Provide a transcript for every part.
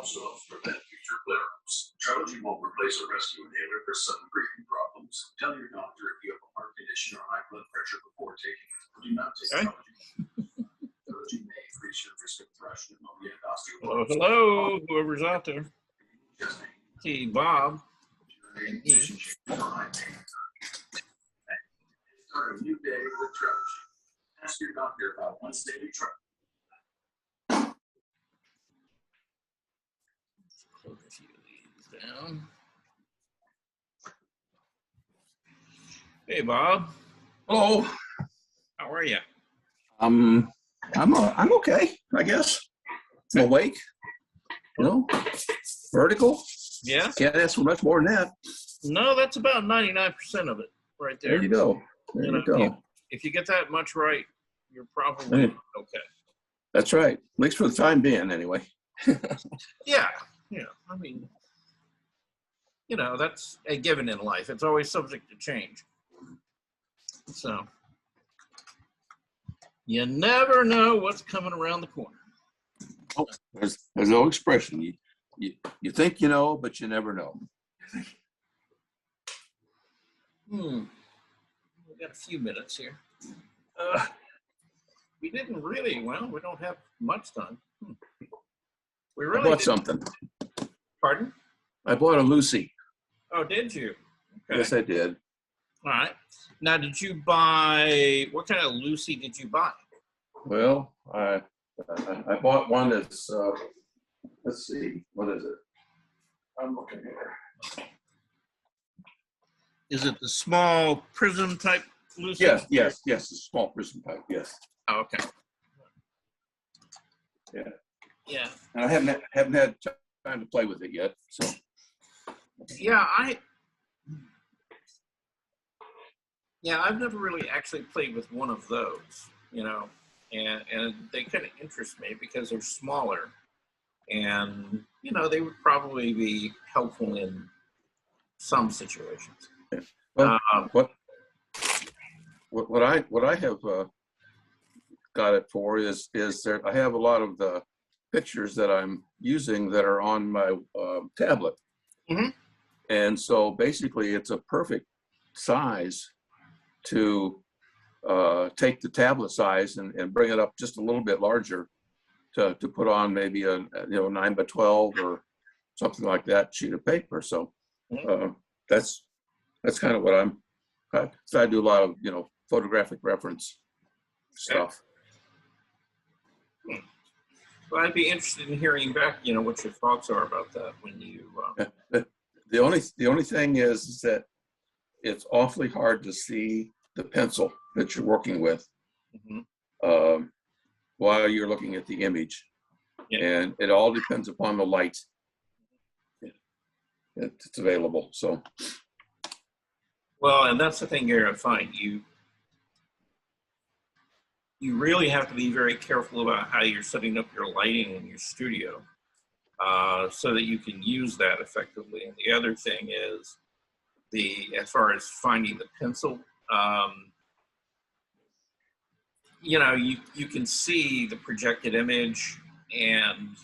also helps prevent future flare-ups. Trilogy won't replace a rescue inhaler for sudden breathing problems. Tell your doctor if you have a heart condition or high blood pressure before taking it. Do not take Trilogy. Trilogy may increase your risk of thrush, pneumonia, and osteoporosis. Hello, whoever's out there. Hey, Bob. Start a new day with Trilogy. Ask your doctor about once daily Trilogy. Close a few of these down. Hey, Bob. Hello. How are you? I'm okay, I guess. I'm awake. You know, vertical. Yeah. Can't ask for much more than that. No, that's about 99% of it right there. There you go. There you go. If you get that much right, you're probably okay. That's right. At least for the time being, anyway. Yeah. Yeah. I mean, you know, that's a given in life. It's always subject to change. So you never know what's coming around the corner. Oh, there's an old expression. You think you know, but you never know. We got a few minutes here. We didn't really, well, we don't have much time. We really I bought something. Pardon? I bought a Lucy. Oh, did you? Okay. Yes, I did. All right. Now, did you buy, what kind of Lucy did you buy? Well, I bought one that's, let's see, what is it? I'm looking here. Is it the small prism type Lucy? Yes, the small prism type, yes. Oh, okay. Yeah. Yeah. And I haven't had time to play with it yet, so. Yeah, I've never really actually played with one of those, you know, and they kind of interest me because they're smaller, and you know they would probably be helpful in some situations. Well, what I have got it for is there I have a lot of the pictures that I'm using that are on my tablet, and so basically it's a perfect size to take the tablet size and bring it up just a little bit larger to put on maybe a 9x12 or something like that sheet of paper. So that's kind of what so I do a lot of photographic reference stuff. Well, I'd be interested in hearing back, what your thoughts are about that when you. The only thing is that it's awfully hard to see the pencil that you're working with while you're looking at the image, and it all depends upon the light that's available. So. Well, and that's the thing here I find you really have to be very careful about how you're setting up your lighting in your studio so that you can use that effectively. And the other thing is as far as finding the pencil, you can see the projected image, and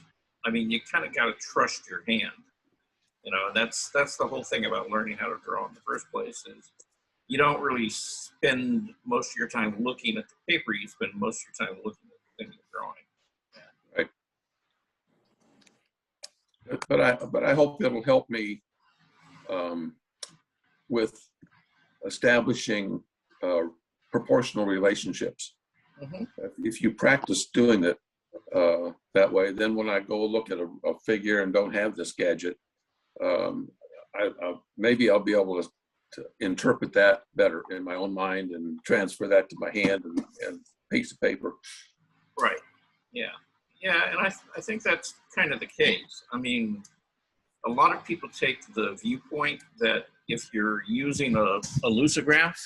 I mean, you kind of got to trust your hand. That's the whole thing about learning how to draw in the first place is you don't really spend most of your time looking at the paper. You spend most of your time looking at the thing you're drawing. Right. But I hope it'll help me with establishing proportional relationships. If you practice doing it that way, then when I go look at a figure and don't have this gadget, maybe I'll be able to interpret that better in my own mind and transfer that to my hand and piece of paper. Right. Yeah. Yeah, and I think that's kind of the case. I mean, a lot of people take the viewpoint that if you're using a lucograph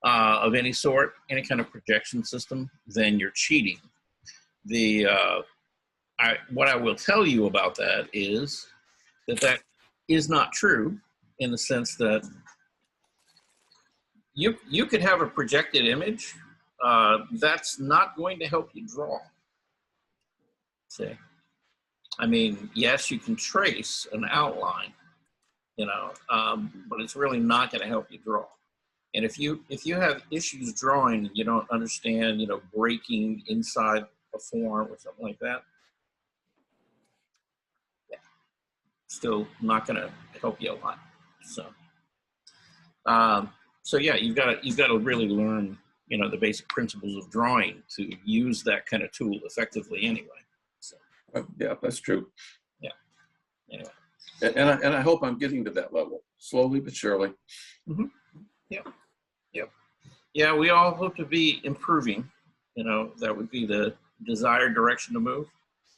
of any sort, any kind of projection system, then you're cheating. What I will tell you about that is that is not true, in the sense that you could have a projected image that's not going to help you draw. See, I mean, yes, you can trace an outline, you know, but it's really not going to help you draw. And if you have issues drawing and you don't understand, you know, breaking inside a form or something like that, yeah, still not going to help you a lot. So yeah, you've got to really learn, you know, the basic principles of drawing to use that kind of tool effectively anyway. So Yeah, that's true. yeah. Anyway. And I hope I'm getting to that level slowly but surely. Mm-hmm. Yep. Yeah, we all hope to be improving. You know, that would be the desired direction to move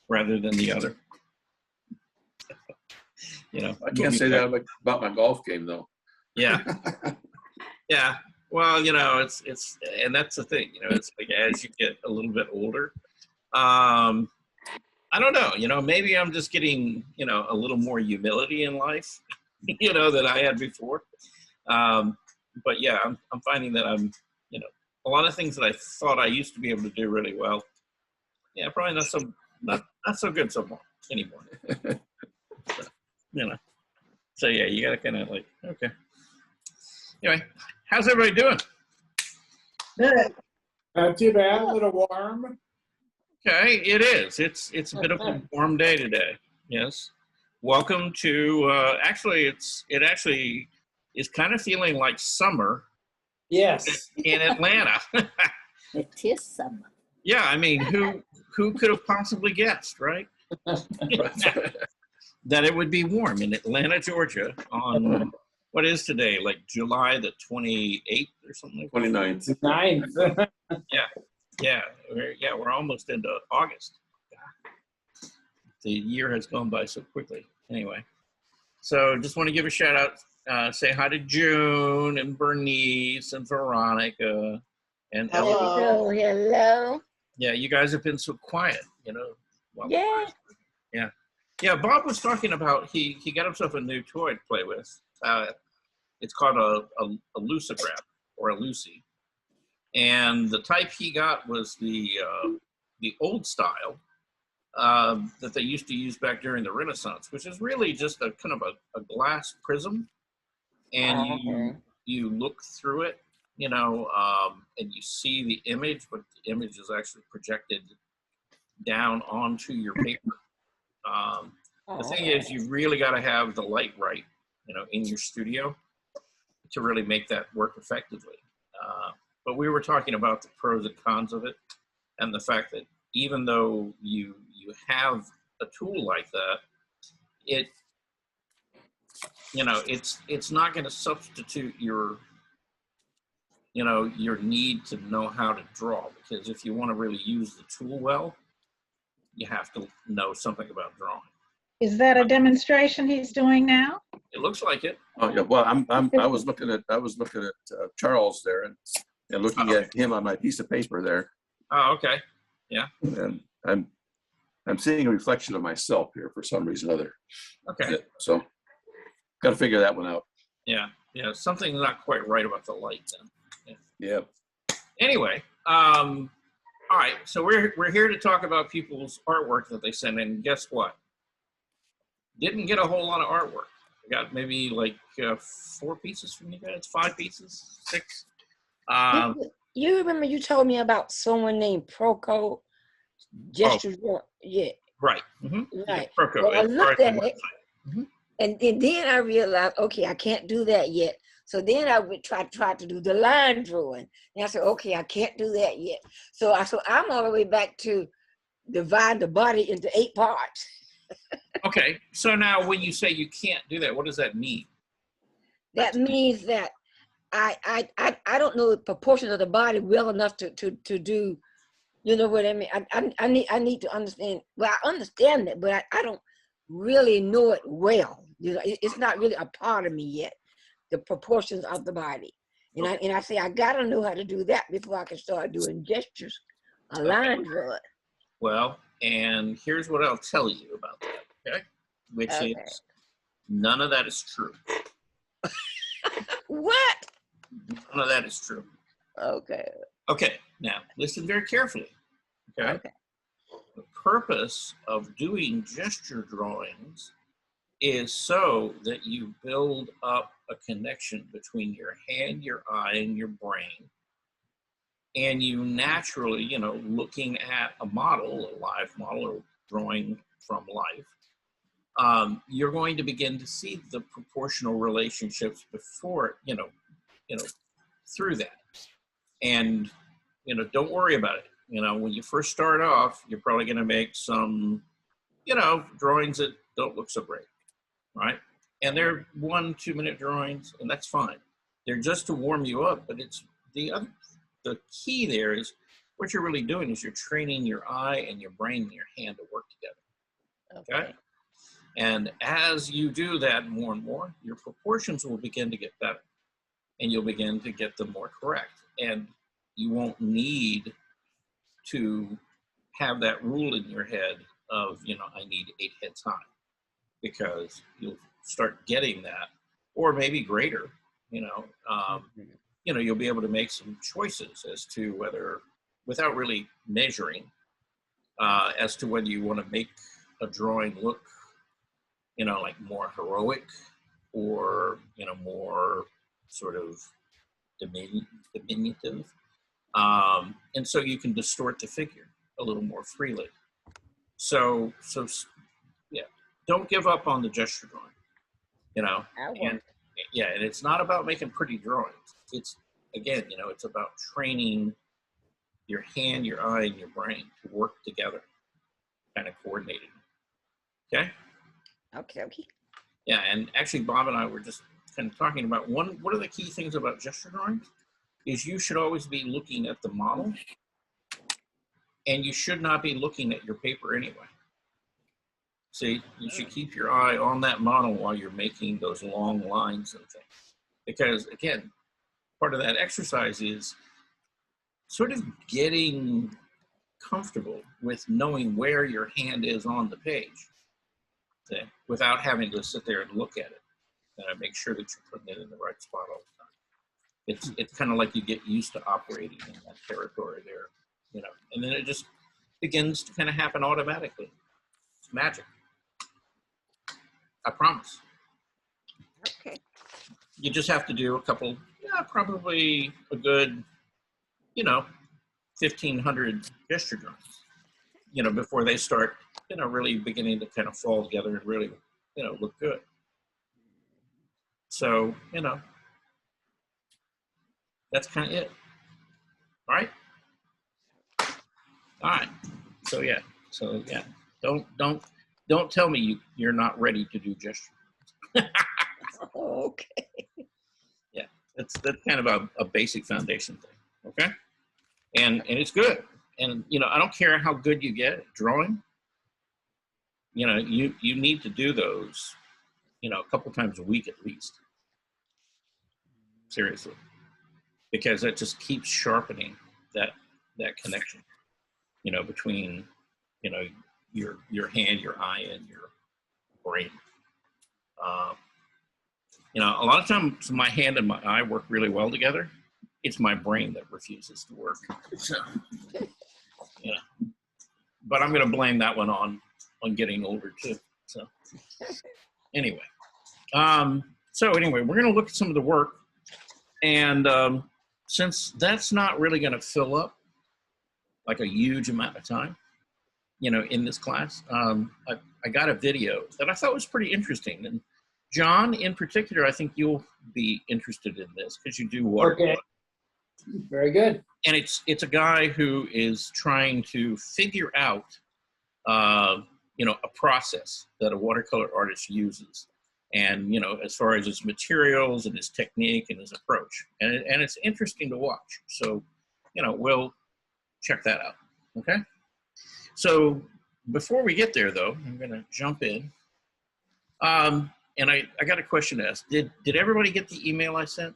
rather than the other. You know, I can't say that about my golf game though. Yeah. Yeah. Well, you know, it's and that's the thing, you know, it's like as you get a little bit older, I don't know, you know, maybe I'm just getting, you know, a little more humility in life, you know, than I had before. But yeah, I'm finding that I'm, you know, a lot of things that I thought I used to be able to do really well. Yeah, probably not so good anymore. So, you know, so yeah, you gotta kind of like, okay. Anyway, how's everybody doing? Good. Not too bad, a little warm. Okay, it is. It's a bit of a warm day today. Yes. Welcome to. It actually is kind of feeling like summer. Yes. In Atlanta. It is summer. Yeah, I mean, who could have possibly guessed, right? That it would be warm in Atlanta, Georgia on what is today, like July the 28th or something like that? 29th. 9th. Yeah, we're almost into August. The year has gone by so quickly. Anyway, so just want to give a shout out, say hi to June and Bernice and Veronica and Hello. Hello. Yeah, you guys have been so quiet, you know. Yeah. Yeah, Bob was talking about he got himself a new toy to play with. It's called a Lucograph or a Lucy. And the type he got was the old style that they used to use back during the Renaissance, which is really just a kind of a glass prism, and you look through it, you know, and you see the image, but the image is actually projected down onto your paper. The thing is, you really got to have the light right, you know, in your studio to really make that work effectively. But we were talking about the pros and cons of it, and the fact that even though you have a tool like that, it's not going to substitute your need to know how to draw, because if you want to really use the tool well, you have to know something about drawing. Is that a demonstration he's doing now? It looks like it. Oh yeah. Well, I was looking at Charles there and looking at him on my piece of paper there. Oh, okay. Yeah. And I'm seeing a reflection of myself here for some reason or other. Okay. So got to figure that one out. Yeah. Something's not quite right about the light then. Yeah. Anyway, all right. So we're here to talk about people's artwork that they send in. Guess what? Didn't get a whole lot of artwork. I got maybe like 4 pieces from you guys, 5 pieces, 6. You remember you told me about someone named Proco Gestures? Yeah. Right. Mm-hmm. Right. Yeah, Proco. Well, I looked at it, Mm-hmm. and then I realized, okay, I can't do that yet. So then I would try to do the line drawing. And I said, okay, I can't do that yet. So I'm all the way back to divide the body into 8 parts. Okay. So now when you say you can't do that, what does that mean? That means that I don't know the proportions of the body well enough to do, you know what I mean? I need to understand. Well, I understand it, but I don't really know it well. You know, it's not really a part of me yet, the proportions of the body. And I say I gotta know how to do that before I can start doing gestures, a line drawing. Well, and here's what I'll tell you about that, okay? Which is none of that is true. What? None of that is true. Okay. Okay, now listen very carefully. Okay. purpose of doing gesture drawings is so that you build up a connection between your hand, your eye, and your brain. And you naturally, you know, looking at a model, a live model or drawing from life, you're going to begin to see the proportional relationships before, you know, through that. And, you know, don't worry about it. You know, when you first start off, you're probably going to make some, you know, drawings that don't look so great, right? And they're 1-2 minute drawings, and that's fine. They're just to warm you up, but it's the key there is what you're really doing is you're training your eye and your brain and your hand to work together. Okay? And as you do that more and more, your proportions will begin to get better, and you'll begin to get them more correct. And you won't need to have that rule in your head of, you know, I need 8 heads high, because you'll start getting that, or maybe greater, you know, you'll be able to make some choices as to whether, without really measuring, as to whether you want to make a drawing look, you know, like more heroic, or, you know, more sort of diminutive. And so you can distort the figure a little more freely. So yeah, don't give up on the gesture drawing, you know. And yeah, and it's not about making pretty drawings. It's, again, you know, it's about training your hand, your eye, and your brain to work together, kind of coordinated. Okay? Okay. Yeah, and actually Bob and I were just kind of talking about one of the key things about gesture drawings is you should always be looking at the model, and you should not be looking at your paper anyway. See, you should keep your eye on that model while you're making those long lines and things. Because, again, part of that exercise is sort of getting comfortable with knowing where your hand is on the page, okay, without having to sit there and look at it. And make sure that you're putting it in the right spot all the time. It's kind of like you get used to operating in that territory there, you know, and then it just begins to kind of happen automatically. It's magic. I promise. Okay. You just have to do a couple, probably a good, you know, 1,500 gesture drawings, you know, before they start, you know, really beginning to kind of fall together and really, you know, look good. So, you know, that's kind of it. All right. All right. So yeah. Don't tell me you're not ready to do gesture. Okay. Yeah, that's kind of a basic foundation thing. Okay. And it's good. And, you know, I don't care how good you get at drawing. You know, you need to do those, you know, a couple times a week at least. Seriously. Because it just keeps sharpening that connection, you know, between, you know, your hand, your eye, and your brain. You know, a lot of times my hand and my eye work really well together. It's my brain that refuses to work. So, you know, but I'm going to blame that one on getting older too. So anyway, we're going to look at some of the work, and since that's not really going to fill up like a huge amount of time, you know, in this class, I got a video that I thought was pretty interesting. And John, in particular, I think you'll be interested in this because you do watercolor. Okay. Very good. And it's a guy who is trying to figure out, you know, a process that a watercolor artist uses. And, you know, as far as his materials and his technique and his approach. And it's interesting to watch. So, you know, we'll check that out. Okay. So before we get there, though, I'm going to jump in. And I got a question to ask. Did everybody get the email I sent?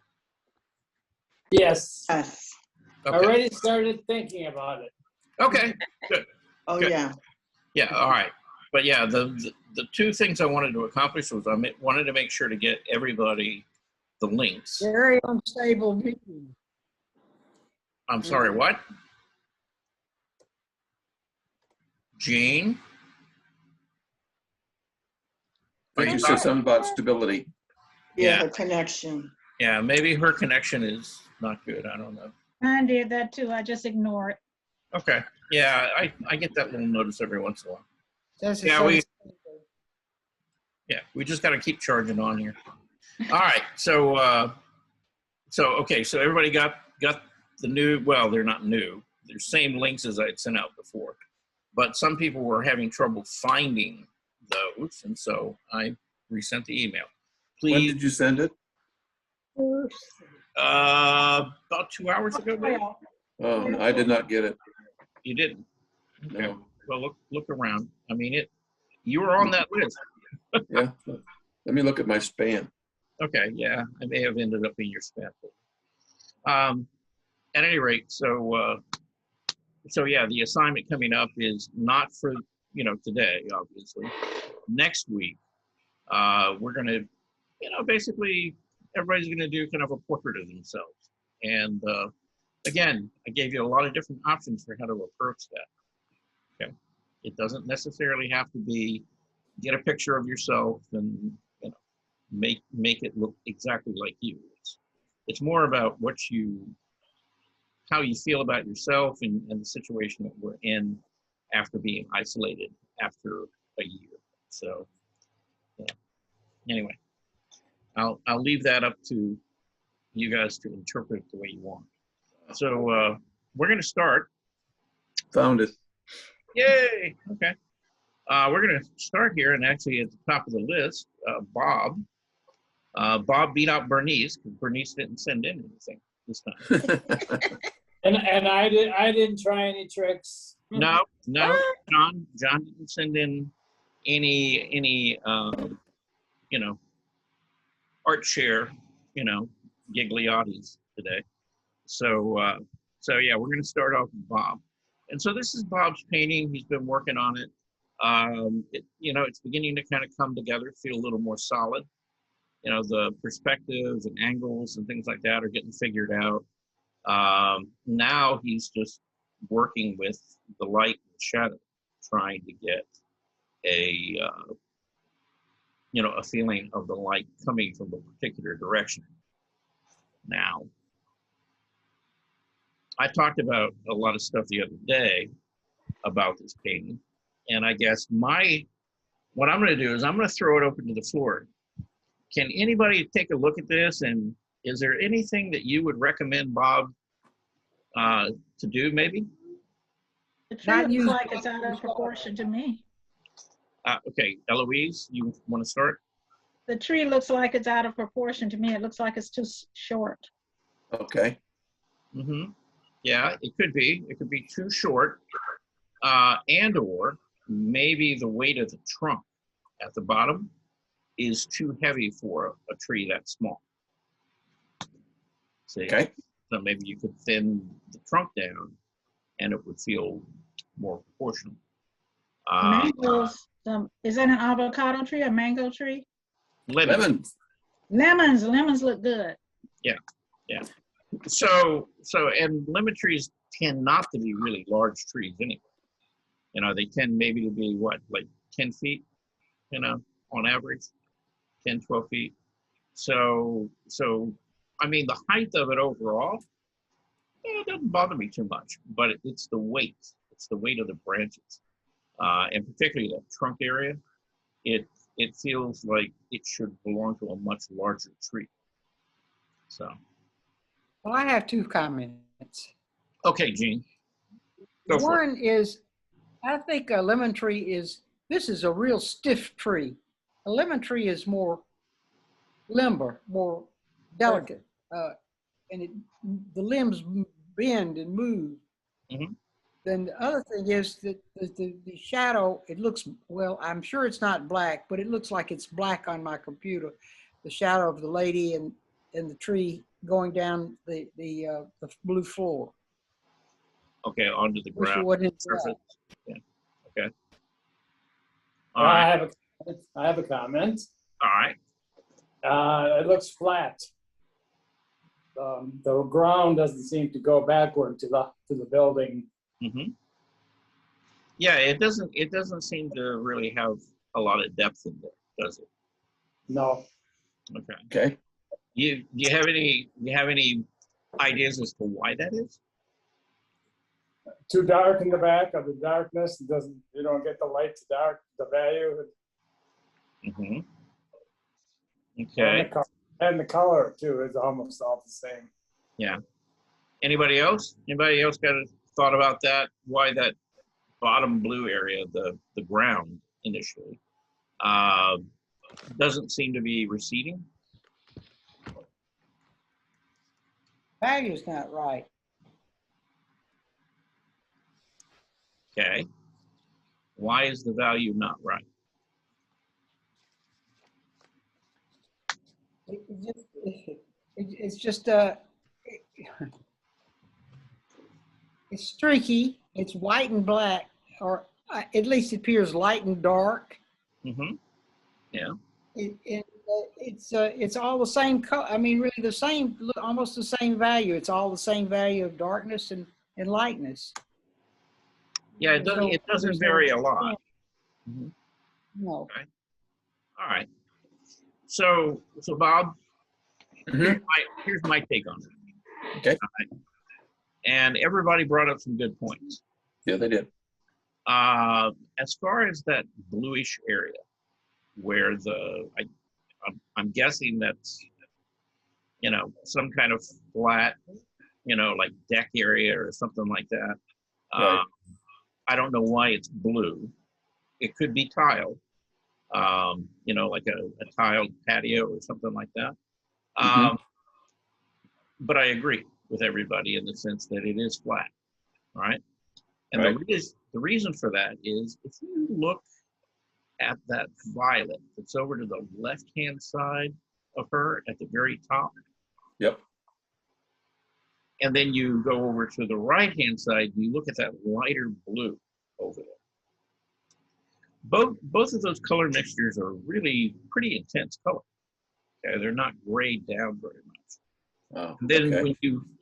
Yes. Yes. Okay. Already started thinking about it. Okay, good. Oh, Good. yeah. Yeah, all right. But yeah, the two things I wanted to accomplish was I wanted to make sure to get everybody the links. Very unstable meeting. I'm sorry, what? Jean? I think you said something about stability. Yeah. The connection. Yeah, maybe her connection is not good. I don't know. I did that too. I just ignore it. Okay. Yeah, I get that little notice every once in a while. That's the Yeah, same. we just got to keep charging on here. All right. So okay. So everybody got the new. Well, they're not new. They're same links as I'd sent out before, but some people were having trouble finding those, and so I resent the email. Please. When did you send it? About 2 hours ago, maybe. Oh, I did not get it. You didn't. Okay. No. Well, look around. I mean, you were on that list. Yeah. Let me look at my spam. Okay. Yeah, I may have ended up in your spam folder. At any rate, so yeah, the assignment coming up is not for today, obviously. Next week, we're gonna, basically everybody's gonna do kind of a portrait of themselves, and again, I gave you a lot of different options for how to approach that. Okay, it doesn't necessarily have to be get a picture of yourself and make it look exactly like you. It's more about how you feel about yourself and the situation that we're in after being isolated after a year. So anyway, I'll leave that up to you guys to interpret it the way you want. So we're going to start. Found it. Yay! Okay. We're going to start here, and actually at the top of the list, Bob. Bob beat out Bernice because Bernice didn't send in anything this time. And I didn't try any tricks. No, John didn't send in any art share, gigliottis today. So yeah, we're going to start off with Bob. And so this is Bob's painting. He's been working on it. It's beginning to kind of come together, feel a little more solid. The perspectives and angles and things like that are getting figured out. Now he's just working with the light and shadow, trying to get a feeling of the light coming from a particular direction. Now, I talked about a lot of stuff the other day about this painting, and I guess what I'm going to do is I'm going to throw it open to the floor. Can anybody take a look at this, and is there anything that you would recommend Bob to do, maybe? The tree looks like it's out of proportion to me. Okay, Eloise, you want to start? The tree looks like it's out of proportion to me. It looks like it's too short. Okay. Mm-hmm. Yeah, it could be. It could be too short, and/or maybe the weight of the trunk at the bottom is too heavy for a tree that small. See? Okay. So maybe you could thin the trunk down, and it would feel more proportional. Mangoes. Is that an avocado tree, a mango tree? Lemons. Lemons look good. Yeah. So and lemon trees tend not to be really large trees anyway. They tend maybe to be like 10 feet, on average, 10, 12 feet. So I mean, the height of it overall, it doesn't bother me too much, but it's the weight. It's the weight of the branches, and particularly that trunk area. It feels like it should belong to a much larger tree. So. Well, I have two comments. Okay, Jean. Go for it. One is, I think a lemon tree this is a real stiff tree. A lemon tree is more limber, more delicate, and the limbs bend and move. Mm-hmm. Then the other thing is that the shadow, it looks, well, I'm sure it's not black, but it looks like it's black on my computer. The shadow of the lady and the tree going down the blue floor. Okay, onto the ground. Surface. Yeah. Okay. All right. I have a comment. All right. It looks flat. The ground doesn't seem to go backward to the building. Mm-hmm. Yeah, it doesn't seem to really have a lot of depth in there, does it? No. Okay. Okay. Do you have any ideas as to why that is? Too dark in the back of the darkness. It doesn't, you don't get the light to dark, the value. Mm-hmm. And Okay. the color too is almost all the same. Yeah. Anybody else? Anybody else got a thought about that? Why that bottom blue area, the ground initially, doesn't seem to be receding? Value's not right. Okay. Why is the value not right? It's just it's streaky. It's white and black, or at least it appears light and dark. Mm-hmm. Yeah. It's all the same color. I mean, really the same, almost the same value. It's all the same value of darkness and lightness. Yeah, it doesn't vary a lot. Mm-hmm. No. Okay. All right. So Bob, here's my take on it. Okay. And everybody brought up some good points. Yeah, they did. As far as that bluish area, where I'm guessing that's, some kind of flat, like deck area or something like that. Right. I don't know why it's blue. It could be tile, like a tiled patio or something like that. But I agree with everybody in the sense that it is flat, right? And right. the reason for that is if you look at that violet that's over to the left-hand side of her at the very top. Yep. And then you go over to the right-hand side, and you look at that lighter blue over there. Both of those color mixtures are really pretty intense color. Okay, they're not grayed down very much. Oh, and then okay.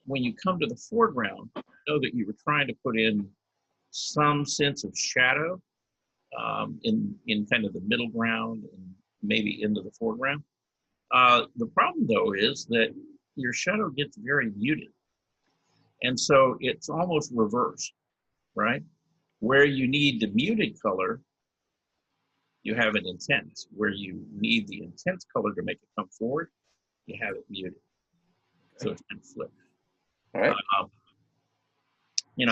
when you come to the foreground, you know that you were trying to put in some sense of shadow in kind of the middle ground and maybe into the foreground. The problem though is that your shadow gets very muted. And so it's almost reversed, right? Where you need the muted color, you have an intense. Where you need the intense color to make it come forward, you have it muted. So it's kind of flipped. All right.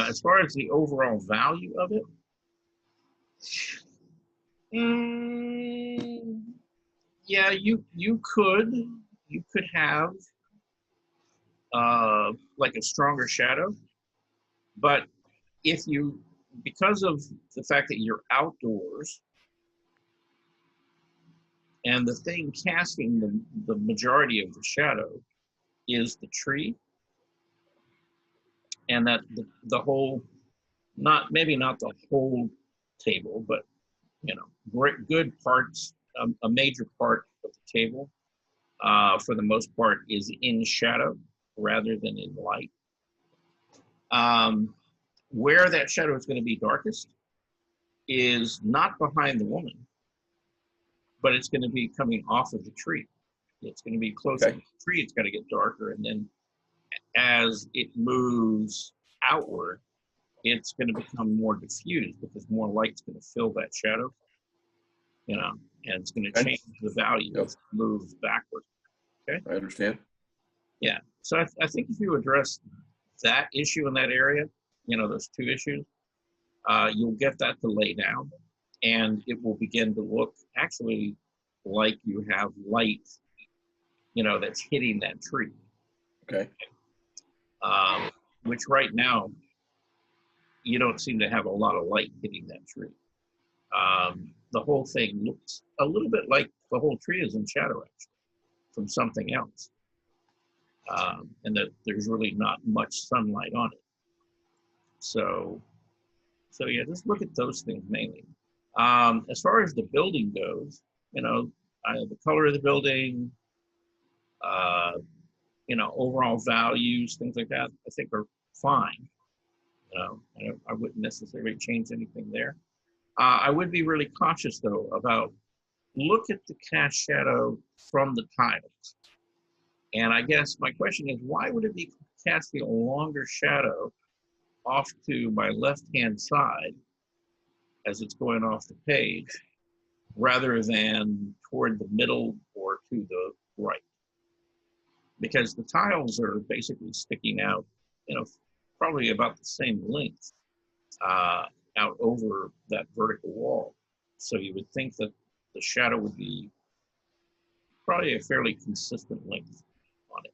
As far as the overall value of it, yeah, you could have like a stronger shadow, but because of the fact that you're outdoors and the thing casting the majority of the shadow is the tree, and that the whole, maybe not the whole table, but good parts, a major part of the table, for the most part, is in shadow rather than in light. Where that shadow is going to be darkest is not behind the woman, but it's going to be coming off of the tree. It's going to be closer to the tree. It's got to get darker, and then as it moves outward, it's going to become more diffused because more light's going to fill that shadow, and it's going to change the value as it moves backward. Okay. I understand. Yeah. So I think if you address that issue in that area, those two issues, you'll get that to lay down, and it will begin to look actually like you have light, that's hitting that tree. Okay. Which right now, you don't seem to have a lot of light hitting that tree. The whole thing looks a little bit like the whole tree is in shadow actually from something else. And that there's really not much sunlight on it. So yeah, just look at those things mainly. As far as the building goes, the color of the building, overall values, things like that, I think are fine. You know, I wouldn't necessarily change anything there. I would be really cautious though about look at the cast shadow from the tiles. And I guess my question is, why would it be casting a longer shadow off to my left-hand side as it's going off the page, rather than toward the middle or to the right? Because the tiles are basically sticking out, you know, probably about the same length out over that vertical wall. So you would think that the shadow would be probably a fairly consistent length on it.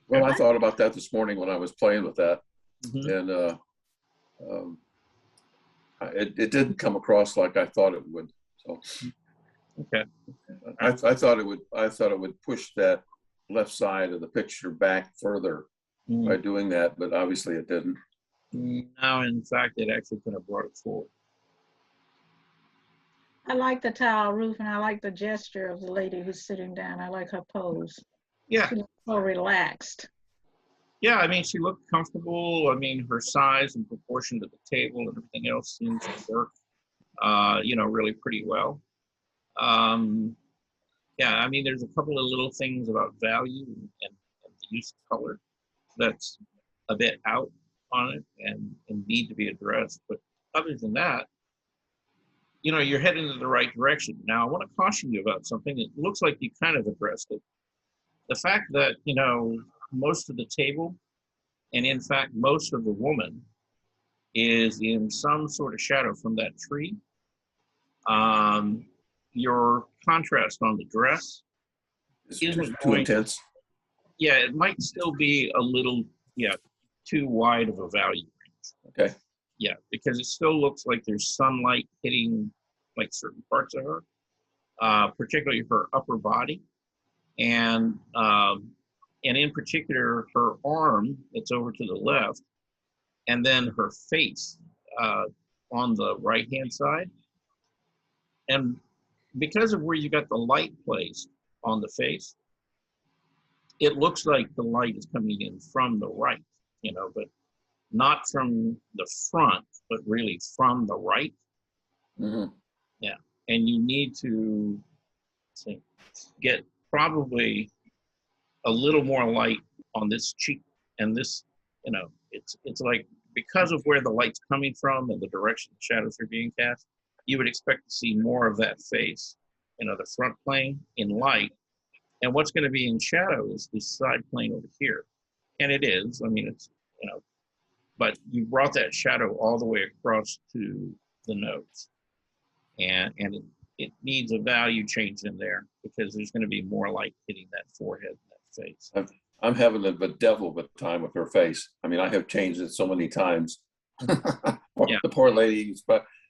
Well, I thought about that this morning when I was playing with that, Mm-hmm. and it didn't come across like I thought it would. So, Okay. I thought it would push that left side of the picture back further by doing that, but obviously it didn't. No, in fact, it actually kind of brought it forward. I like the tile roof, and I like the gesture of the lady who's sitting down. I like her pose. Yeah. She looks so relaxed. Yeah, I mean, she looked comfortable. I mean, her size and proportion to the table and everything else seems to work, you know, really pretty well. Yeah, I mean, there's a couple of little things about value and the use of color that's a bit out on it and need to be addressed. But other than that, you know, you're heading in the right direction. Now, I want to caution you about something. It looks like you kind of addressed it. The fact that, you know, most of the table, and in fact, most of the woman is in some sort of shadow from that tree. Your contrast on the dress It's isn't too intense. Yeah, it might still be a little, yeah, too wide of a value range. Okay. Yeah, because it still looks like there's sunlight hitting like certain parts of her, particularly her upper body, and in particular her arm that's over to the left, and then her face on the right hand side. And because of where you got the light placed on the face, it looks like the light is coming in from the right, you know, but not from the front, but really from the right. Mm-hmm. Yeah, and you need to get probably a little more light on this cheek and this, you know, it's like because of where the light's coming from and the direction the shadows are being cast, you would expect to see more of that face, you know, the front plane in light. And what's going to be in shadow is this side plane over here. And it is, I mean, it's, you know, but you brought that shadow all the way across to the nose. And it needs a value change in there because there's going to be more light hitting that forehead and that face. I'm having a devil of a time with her face. I mean, I have changed it so many times. Yeah. The poor lady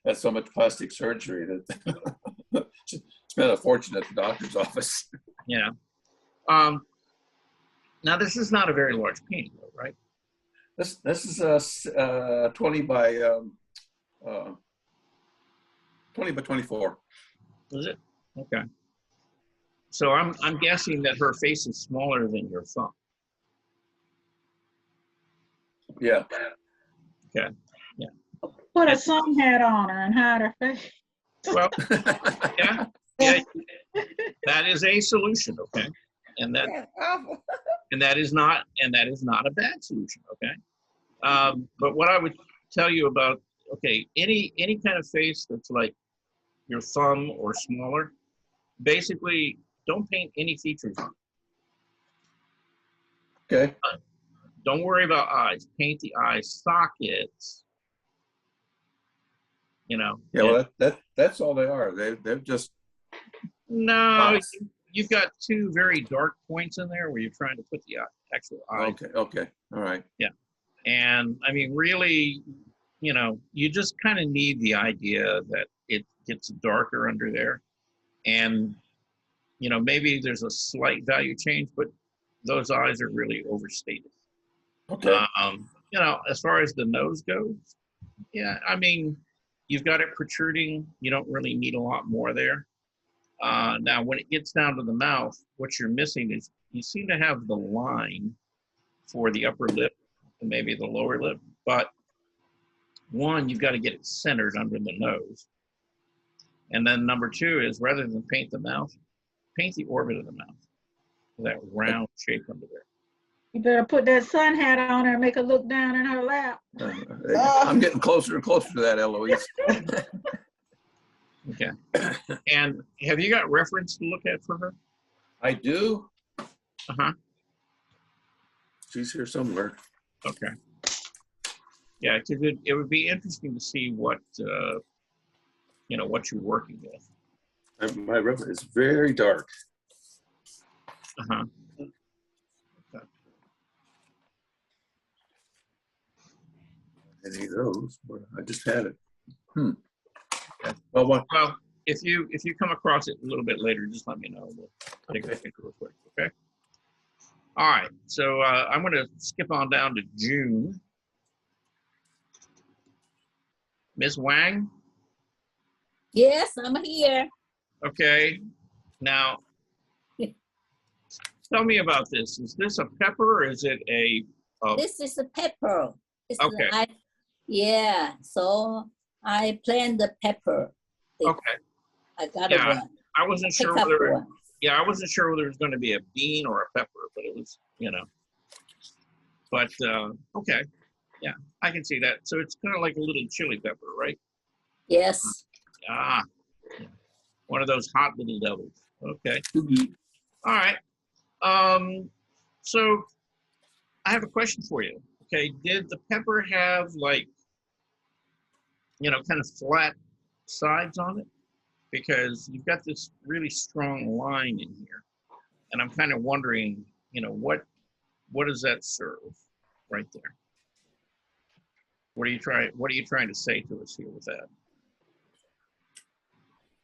had so much plastic surgery that spent a fortune at the doctor's office. Yeah. Now this is not a very large painting, though, right? This is 20 by 24. Is it? Okay. So I'm guessing that her face is smaller than your thumb. Yeah. Okay. Yeah. Put a sun hat on her and hide her face. Well, yeah. That is a solution, okay? And that is not a bad solution, okay? But what I would tell you about, okay, any kind of face that's like your thumb or smaller, basically don't paint any features on it. Okay. Don't worry about eyes. Paint the eye sockets. You know. Yeah, well, that's all they are. They're just no. You've got two very dark points in there where you're trying to put the actual eye. Okay. All right. Yeah. And I mean, really, you know, you just kind of need the idea that it gets darker under there. And, you know, maybe there's a slight value change, but those eyes are really overstated. Okay. You know, as far as the nose goes, yeah, I mean, you've got it protruding. You don't really need a lot more there. Now, when it gets down to the mouth, what you're missing is you seem to have the line for the upper lip and maybe the lower lip. But one, you've got to get it centered under the nose. And then number two is, rather than paint the mouth, paint the orbit of the mouth, that round shape under there. You better put that sun hat on her and make her look down in her lap. I'm getting closer and closer to that, Eloise. Okay. And have you got reference to look at for her? I do. Uh-huh. She's here somewhere. Okay. Yeah, because it would be interesting to see what, what you're working with. My rubber is very dark. Uh-huh. Any of those, but I just had it. Okay. Well, Well, if you come across it a little bit later, just let me know. We'll take a look real quick, okay? All right, so I'm going to skip on down to June. Ms. Wang? Yes, I'm here. Okay, now, tell me about this. Is this a pepper or is it a... This is a pepper. It's Okay. Yeah, so I plant the pepper. Okay. I got Yeah, one. I wasn't sure Pick up whether... one. Yeah, I wasn't sure whether it was going to be a bean or a pepper, but it was, But, okay. Yeah, I can see that. So it's kind of like a little chili pepper, right? Yes. Ah, one of those hot little devils. Okay. All right. So I have a question for you. Okay. Did the pepper have kind of flat sides on it? Because you've got this really strong line in here. And I'm kind of wondering, what does that serve right there? What are you trying to say to us here with that?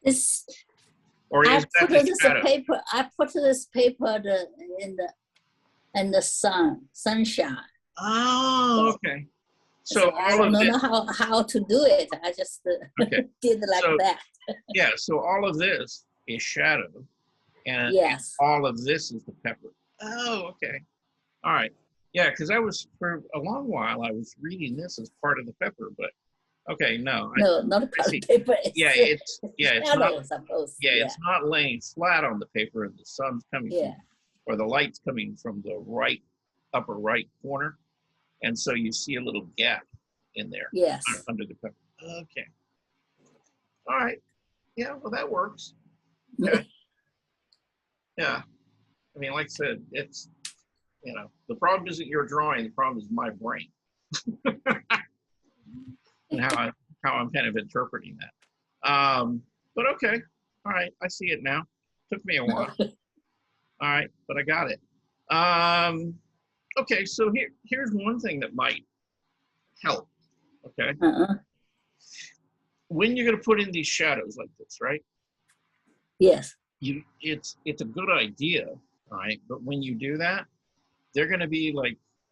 This Or I is that put the this shadow? paper. I put this paper in the sunshine. Oh, okay. So I all of don't this, know how to do it. I just okay. did like So- that. Yeah, so all of this is shadow, and Yes. all of this is the pepper. Oh, okay. All right. Yeah, because for a long while, I was reading this as part of the pepper, but okay, no. No, not I see. color paper. It's It's shadow, not, suppose. it's not laying flat on the paper, and the sun's coming Yeah. from, or the light's coming from the upper right corner, and so you see a little gap in there Yes. under the pepper. Okay. All right. Yeah, well, that works. Okay. Yeah. I mean, like I said, it's, the problem isn't your drawing, the problem is my brain. And how I'm kind of interpreting that. But okay. All right. I see it now. Took me a while. All right. But I got it. Okay. So here's one thing that might help. Okay. When you're going to put in these shadows like this, right? Yes. It's a good idea, right? But when you do that, they're going to be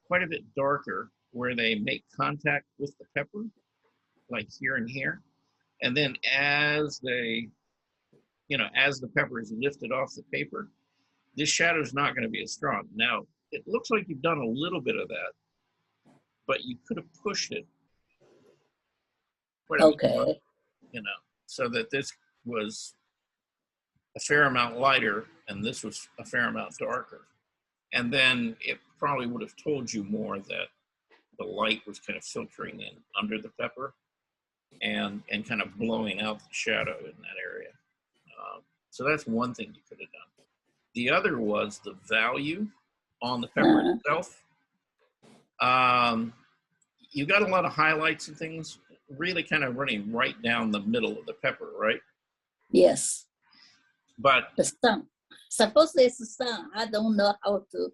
quite a bit darker where they make contact with the pepper, like here and here. And then as the pepper is lifted off the paper, this shadow is not going to be as strong. Now, it looks like you've done a little bit of that, but you could have pushed it. Okay. So that this was a fair amount lighter and this was a fair amount darker. And then it probably would have told you more that the light was kind of filtering in under the pepper and kind of blowing out the shadow in that area. So that's one thing you could have done. The other was the value on the pepper itself. You got a lot of highlights and things really kind of running right down the middle of the pepper, right? Yes. But the sun. Suppose it's the sun. I don't know how to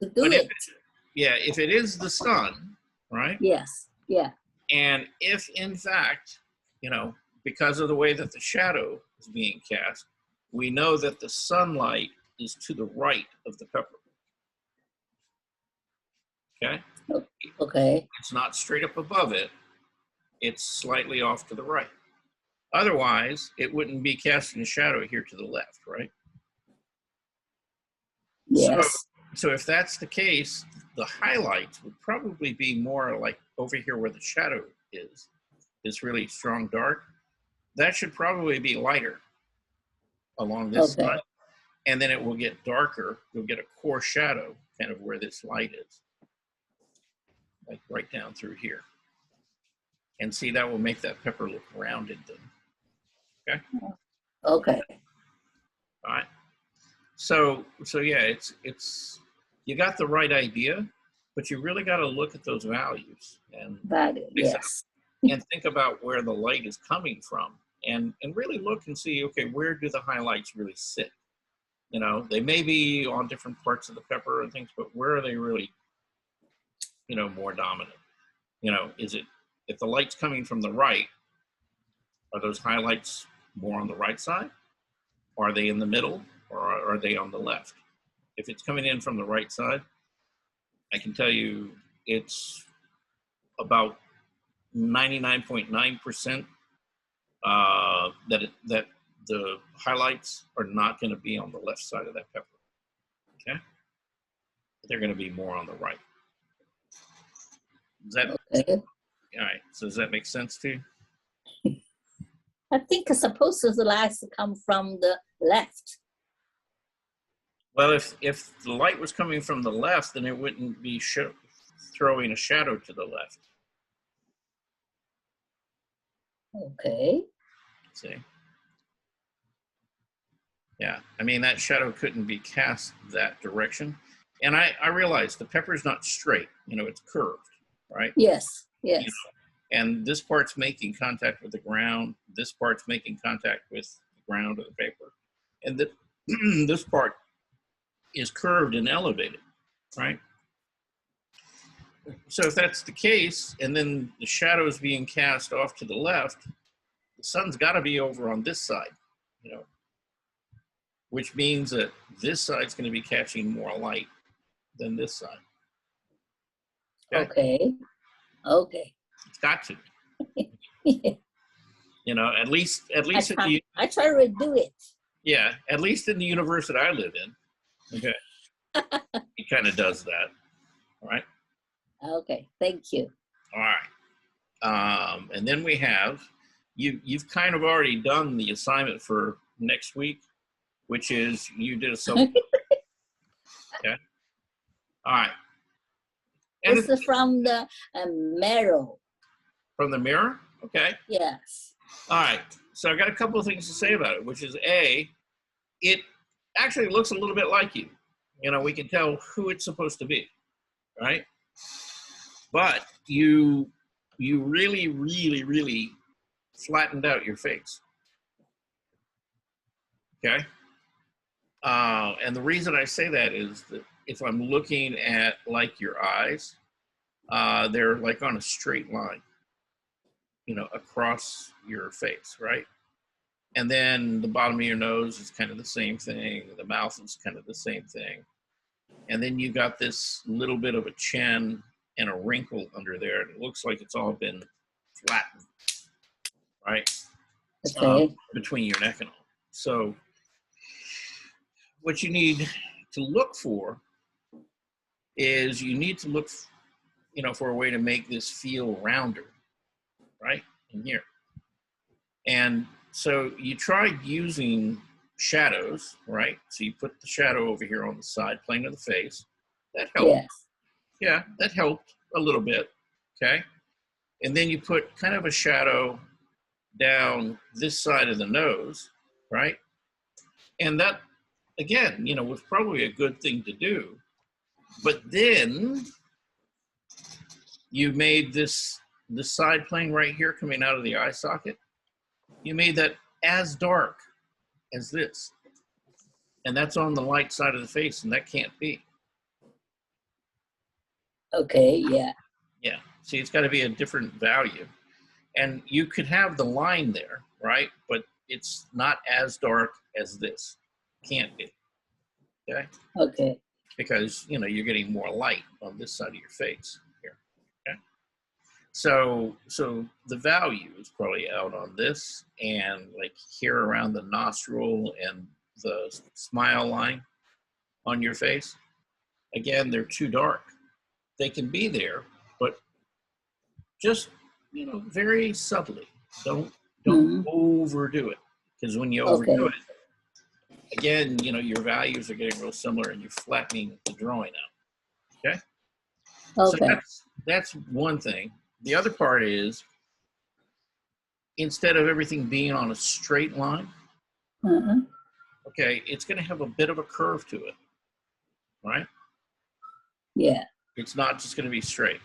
do it. If it is the sun, right? Yes. Yeah. And if in fact, because of the way that the shadow is being cast, we know that the sunlight is to the right of the pepper. Okay? Okay. It's not straight up above it. It's slightly off to the right. Otherwise, it wouldn't be casting a shadow here to the left, right? Yes. So so if that's the case, the highlights would probably be more like over here where the shadow is, this really strong dark. That should probably be lighter along this Okay. side. And then it will get darker. You'll get a core shadow kind of where this light is. Like right down through here. And see, that will make that pepper look rounded then. Okay? Okay. All right. So yeah, it's you got the right idea, but you really got to look at those values and Yes. and think about where the light is coming from, and really look and see, okay, where do the highlights really sit? You know, they may be on different parts of the pepper and things, but where are they really, you know, more dominant? You know, is it, if the light's coming from the right, are those highlights more on the right side? Are they in the middle, or are they on the left? If it's coming in from the right side, I can tell you it's about 99.9% that the highlights are not going to be on the left side of that pepper. Okay, they're going to be more on the right. Is that Okay. all right? So does that make sense to you? I think it's supposed to the lights to come from the left. Well, if the light was coming from the left, then it wouldn't be throwing a shadow to the left. Okay. See? Yeah, I mean, that shadow couldn't be cast that direction. And I realize the pepper's not straight, you know, it's curved, right? Yes. Yes. You know, and this part's making contact with the ground. This part's making contact with the ground of the paper. And this part is curved and elevated, right? So if that's the case, and then the shadow is being cast off to the left, the sun's got to be over on this side, you know, which means that this side's going to be catching more light than this side. Okay. Okay. It's got to. You know, at least I try to redo it. Yeah, at least in the universe that I live in. Okay. It kind of does that. All right. Okay. Thank you. All right. And then we have, you've kind of already done the assignment for next week, which is you did a self. Okay. All right. And This is from the mirror. From the mirror? Okay. Yes. All right. So I got a couple of things to say about it, which is A, it actually looks a little bit like you. You know, we can tell who it's supposed to be, right? But you really, really, really flattened out your face. Okay? And the reason I say that is that if I'm looking at like your eyes, they're like on a straight line, you know, across your face, right? And then the bottom of your nose is kind of the same thing. The mouth is kind of the same thing. And then you got this little bit of a chin and a wrinkle under there. And it looks like it's all been flattened, right? Okay. Between your neck and all. So what you need to look for is you need to look, you know, for a way to make this feel rounder, right? In here. And so you tried using shadows, right? So you put the shadow over here on the side, plane of the face. That helped. Yes. Yeah, that helped a little bit, okay? And then you put kind of a shadow down this side of the nose, right? And that, again, you know, was probably a good thing to do. But then you made this side plane right here coming out of the eye socket. You made that as dark as this. And that's on the light side of the face, and that can't be. Okay, yeah. Yeah, see, it's got to be a different value. And you could have the line there, right? But it's not as dark as this. Can't be, okay? Okay. Because, you know, you're getting more light on this side of your face here, okay? So the value is probably out on this and like here around the nostril and the smile line on your face. again, they're too dark. They can be there, but just, you know, very subtly. Don't overdo it, because when you overdo it, again, you know, your values are getting real similar and you're flattening the drawing out. Okay. So that's one thing. The other part is, instead of everything being on a straight line, okay, it's going to have a bit of a curve to it, right? Yeah. It's not just going to be straight.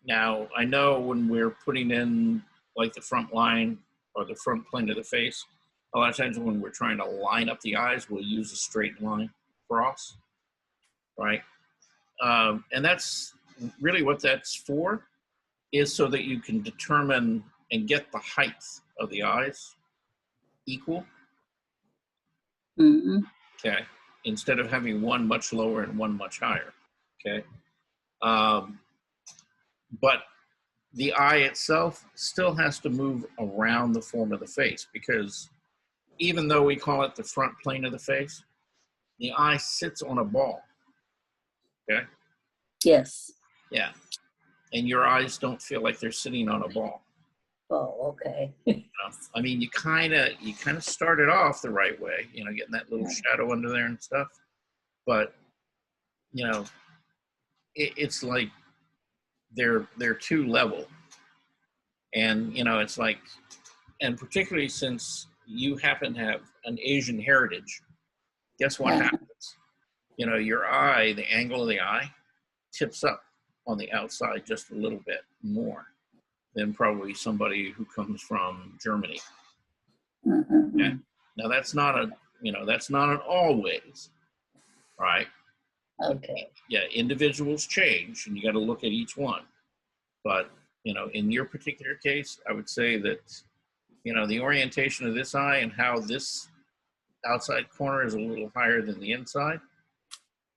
Now, I know when we're putting in like the front line or the front plane of the face, a lot of times when we're trying to line up the eyes, we'll use a straight line across, right? And that's really what that's for, is so that you can determine and get the height of the eyes equal. Okay, instead of having one much lower and one much higher. Okay, but the eye itself still has to move around the form of the face, because even though we call it the front plane of the face, the eye sits on a ball. Okay. Yes. Yeah, and your eyes don't feel like they're sitting on a ball. Oh, okay. I mean, you kind of started off the right way, you know, getting that little shadow under there and stuff. But, you know, it's like they're too level. And, you know, it's like, and particularly since you happen to have an Asian heritage, guess what happens? You know, your eye, the angle of the eye tips up on the outside just a little bit more than probably somebody who comes from Germany. Okay. Now that's not that's not an always, right? Okay. Yeah, individuals change and you got to look at each one. But, you know, in your particular case, I would say that, you know, the orientation of this eye and how this outside corner is a little higher than the inside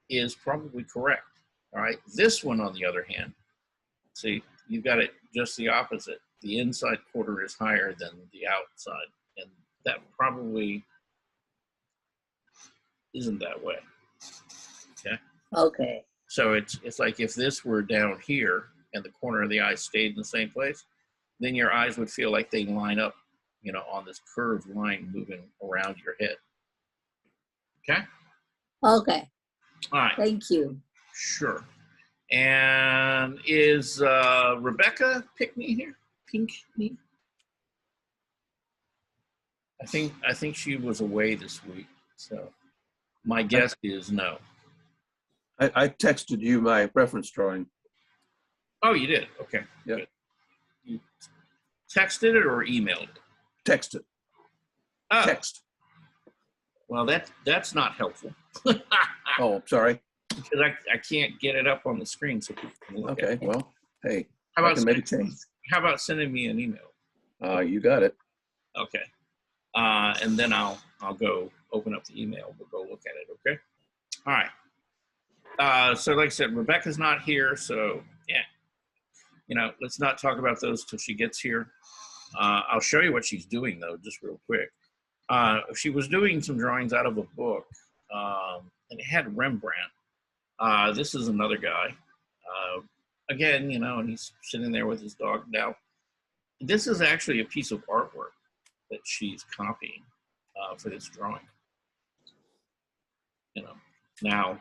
is probably correct. All right. This one, on the other hand, see, you've got it just the opposite. The inside quarter is higher than the outside, and that probably isn't that way. Okay. Okay. So it's like if this were down here and the corner of the eye stayed in the same place, then your eyes would feel like they line up, you know, on this curved line moving around your head. Okay. Okay. All right. Thank you. Sure. And is Rebecca Pinkney here? Pinkney? I think she was away this week, so my guess is no. I texted you my reference drawing. Oh, you did? Okay. Yeah. Good. You texted it or emailed it? Texted. Oh. Text. Well, that's not helpful. Oh, sorry. Because I can't get it up on the screen so people can look at it. Okay, well, hey, How I about can make a change. How about sending me an email? You got it. Okay. And then I'll go open up the email. We'll go look at it, okay? All right. So like I said, Rebecca's not here, so yeah. You know, let's not talk about those till she gets here. I'll show you what she's doing, though, just real quick. She was doing some drawings out of a book, and it had Rembrandt. This is another guy. Again, you know, and he's sitting there with his dog. Now, this is actually a piece of artwork that she's copying for this drawing. You know, now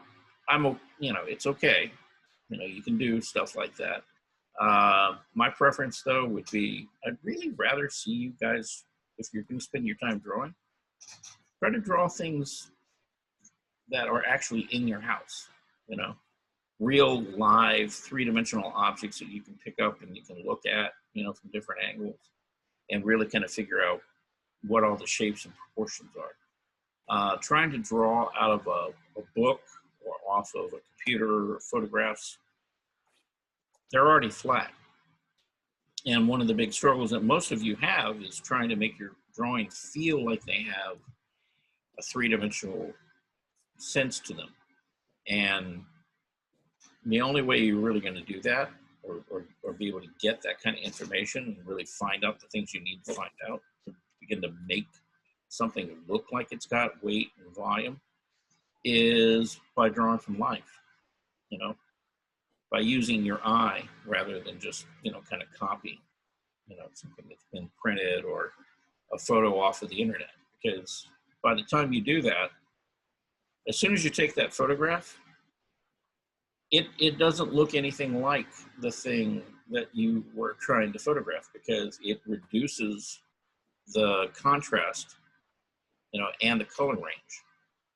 it's okay. You know, you can do stuff like that. My preference, though, would be I'd really rather see you guys, if you're going to spend your time drawing, try to draw things that are actually in your house. You know, real live three-dimensional objects that you can pick up and you can look at, you know, from different angles, and really kind of figure out what all the shapes and proportions are. Trying to draw out of a book or off of a computer or photographs, they're already flat. And one of the big struggles that most of you have is trying to make your drawing feel like they have a three-dimensional sense to them. And the only way you're really going to do that, or be able to get that kind of information and really find out the things you need to find out to begin to make something look like it's got weight and volume, is by drawing from life. you know, by using your eye rather than just, you know, kind of copying, you know, something that's been printed or a photo off of the internet. Because by the time you do that, as soon as you take that photograph, it doesn't look anything like the thing that you were trying to photograph, because it reduces the contrast, you know, and the color range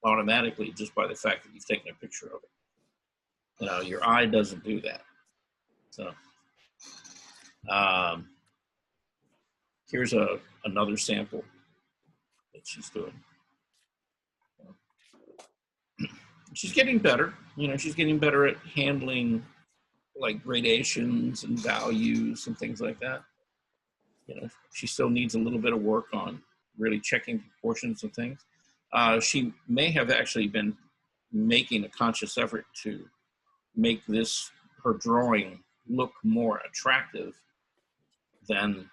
automatically just by the fact that you've taken a picture of it. You know, your eye doesn't do that. So here's another sample that she's doing. She's getting better. You know, she's getting better at handling like gradations and values and things like that. You know, she still needs a little bit of work on really checking proportions and things. She may have actually been making a conscious effort to make this, her drawing, look more attractive than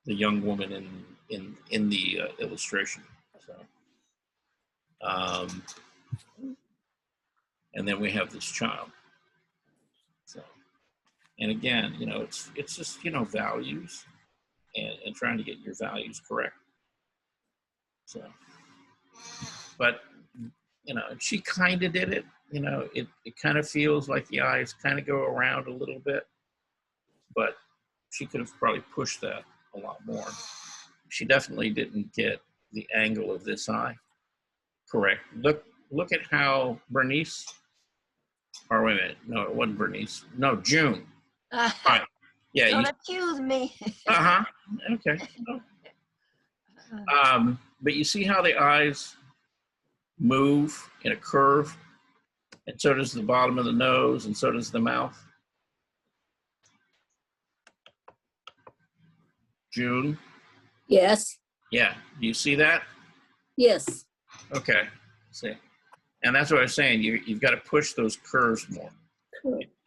the young woman in the illustration. So, and then we have this child. So, and again, you know, it's just, you know, values and trying to get your values correct. So, but, you know, she kind of did it. You know, it kind of feels like the eyes kind of go around a little bit, but she could have probably pushed that a lot more. She definitely didn't get the angle of this eye correct. Look at how Bernice, or wait a minute, no, it wasn't Bernice. No, June. Right. Yeah. Don't accuse me. Okay. But you see how the eyes move in a curve, and so does the bottom of the nose, and so does the mouth. June? Yes. Yeah. Do you see that? Yes. Okay. See. And that's what I was saying. You've got to push those curves more.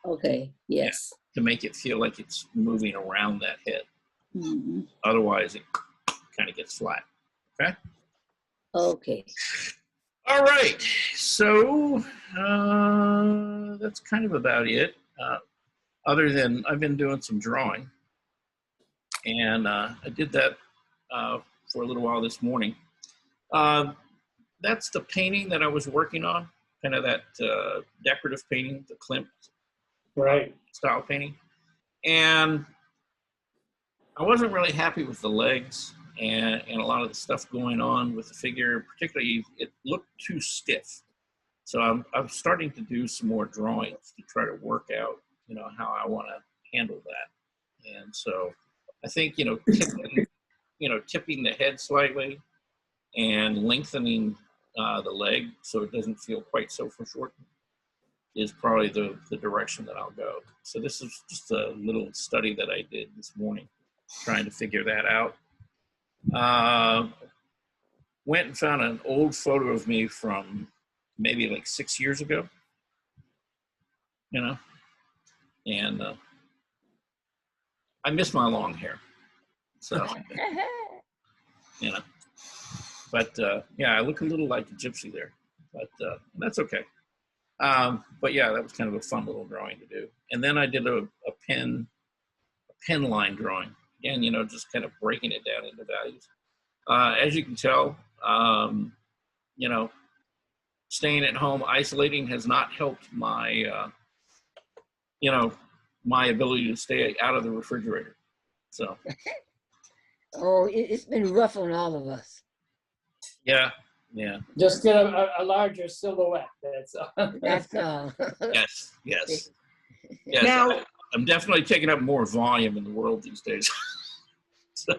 Okay. Yes. Yeah, to make it feel like it's moving around that head. Mm-hmm. Otherwise, it kind of gets flat. Okay? Okay. All right. So that's kind of about it. Other than I've been doing some drawing. And I did that for a little while this morning. That's the painting that I was working on, kind of that decorative painting, the Klimt style painting. And I wasn't really happy with the legs and a lot of the stuff going on with the figure. Particularly, it looked too stiff. So I'm starting to do some more drawings to try to work out, you know, how I want to handle that. And so I think, you know, tipping the head slightly and lengthening the leg so it doesn't feel quite so foreshortened is probably the direction that I'll go. So this is just a little study that I did this morning, trying to figure that out. Went and found an old photo of me from maybe like 6 years ago, you know, and I miss my long hair. So, you know, but yeah, I look a little like a gypsy there, but that's okay. But yeah, that was kind of a fun little drawing to do. And then I did a pen line drawing. Again, you know, just kind of breaking it down into values. As you can tell, you know, staying at home, isolating has not helped my, you know, my ability to stay out of the refrigerator. So. Oh, it's been rough on all of us. Yeah, yeah. Just get a larger silhouette. That's all. That's all. Yes. Now, I'm definitely taking up more volume in the world these days. So.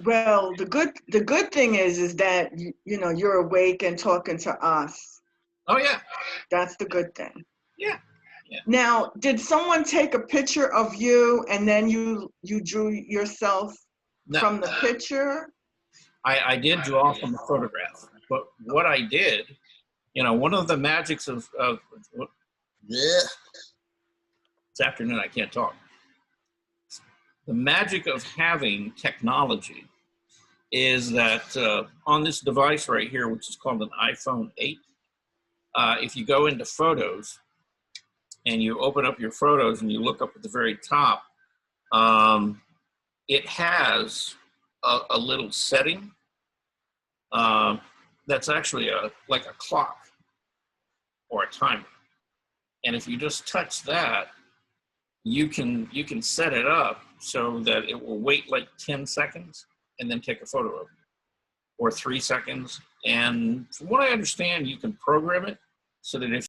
Well, the good thing is that you know you're awake and talking to us. Oh yeah. That's the good thing. Yeah. Now, did someone take a picture of you and then you drew yourself from the picture? I did draw from the photograph, but what I did, you know, one of the magics of this afternoon I can't talk. The magic of having technology is that on this device right here, which is called an iPhone 8, if you go into photos and you open up your photos and you look up at the very top, it has a little setting that's actually like a clock or a timer. And if you just touch that, you can set it up so that it will wait like 10 seconds and then take a photo of it, or 3 seconds. And from what I understand, you can program it so that if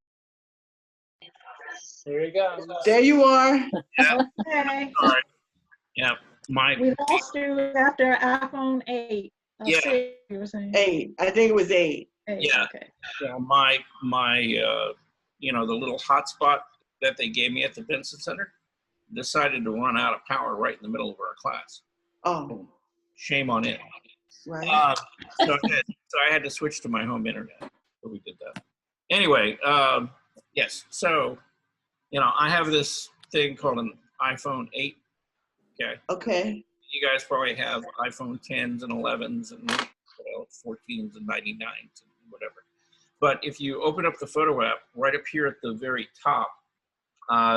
Here you go. There you are. yeah, Okay. all right. Yeah, We lost you after iPhone 8. Yeah. 6, you were saying. 8. I think it was 8. 8, Yeah. Okay. my you know, the little hotspot that they gave me at the Benson Center decided to run out of power right in the middle of our class. Oh, Shame on it. right. So I had to switch to my home internet. So we did that. Anyway, yes. So, you know, I have this thing called an iPhone 8. Okay. Okay. You guys probably have iPhone 10s and 11s and 14s and 99s and whatever. But if you open up the photo app, right up here at the very top,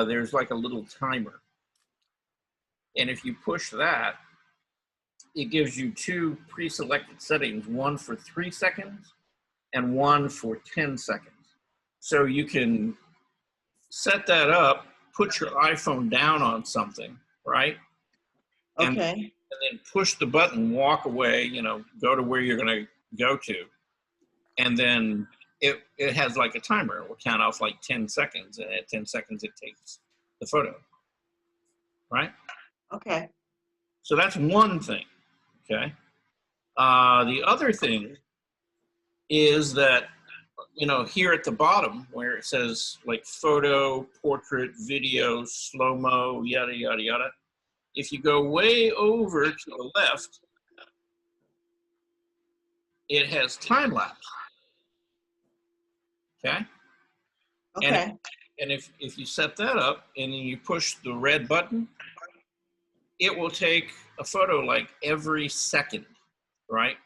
there's like a little timer. And if you push that, it gives you 2 pre-selected settings, one for 3 seconds and one for 10 seconds. So you can set that up, put your iPhone down on something, right? Okay. And then push the button, walk away, you know, go to where you're going to go to. And then it has like a timer. It will count off like 10 seconds. And at 10 seconds, it takes the photo, right? Okay. So that's one thing, okay? The other thing is that, you know, here at the bottom where it says like photo, portrait, video, slow-mo, yada, yada, yada. If you go way over to the left, it has time lapse. Okay? Okay. And if you set that up and then you push the red button, it will take a photo like every second, right?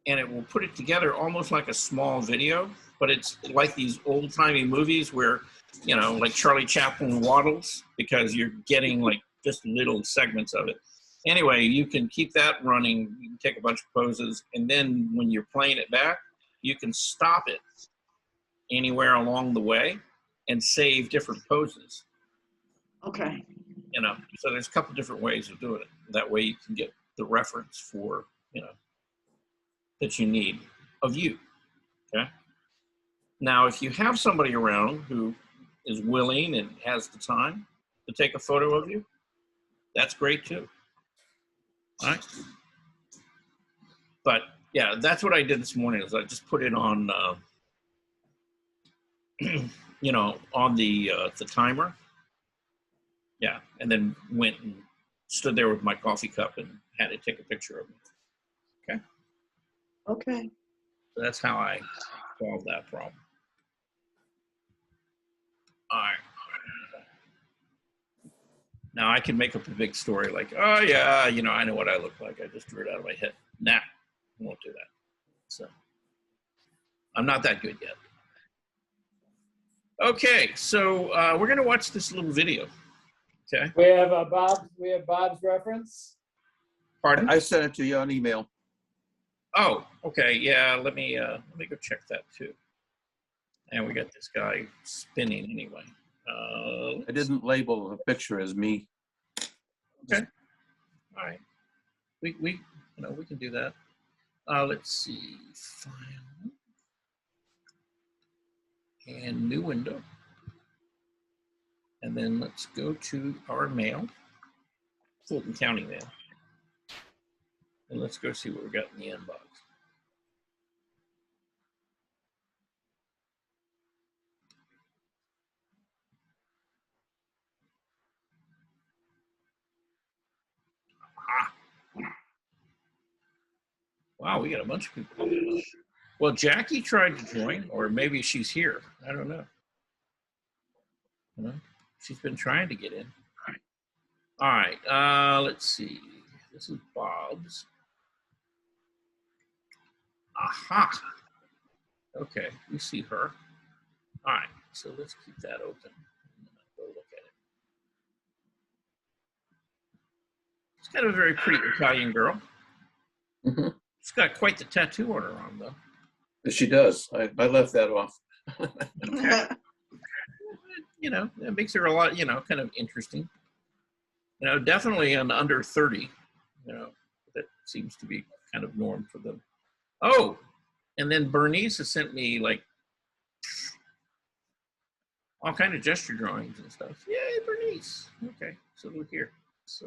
And it will put it together almost like a small video, but it's like these old-timey movies where, you know, like Charlie Chaplin waddles, because you're getting like just little segments of it. Anyway, you can keep that running, you can take a bunch of poses, and then when you're playing it back, you can stop it anywhere along the way and save different poses. Okay. You know, so there's a couple different ways of doing it. That way you can get the reference for, you know, that you need of you, okay? Now, if you have somebody around who is willing and has the time to take a photo of you, that's great too, all right? But yeah, that's what I did this morning is I just put it on, you know, on the timer. Yeah, and then went and stood there with my coffee cup and had it take a picture of me. Okay. Okay. So that's how I solved that problem. All right. Now I can make up a big story like, oh yeah, you know, I know what I look like. I just drew it out of my head. Nah, I won't do that. So I'm not that good yet. Okay, so we're gonna watch this little video. Okay. We have Bob's reference. Pardon? I sent it to you on email. Oh, okay. Yeah, let me go check that too. And we got this guy spinning anyway. I didn't label the picture as me. Okay. All right. We you know, we can do that. Let's see. File and new window. And then let's go to our mail, Fulton County mail. And let's go see what we got in the inbox. Ah. Wow, we got a bunch of people. Well, Jackie tried to join, or maybe she's here. I don't know. You know, she's been trying to get in. All right, let's see. This is Bob's. Aha. Okay, we see her. All right, so let's keep that open. And then I'll go look at it. She's got a very pretty Italian girl. Mm-hmm. She's got quite the tattoo on her arm, though. She does. I left that off. Okay. You know, that makes her a lot, you know, kind of interesting. You know, definitely an under 30. You know, that seems to be kind of norm for them. Oh, and then Bernice has sent me like all kind of gesture drawings and stuff. Yay, Bernice. Okay, so look here. Let's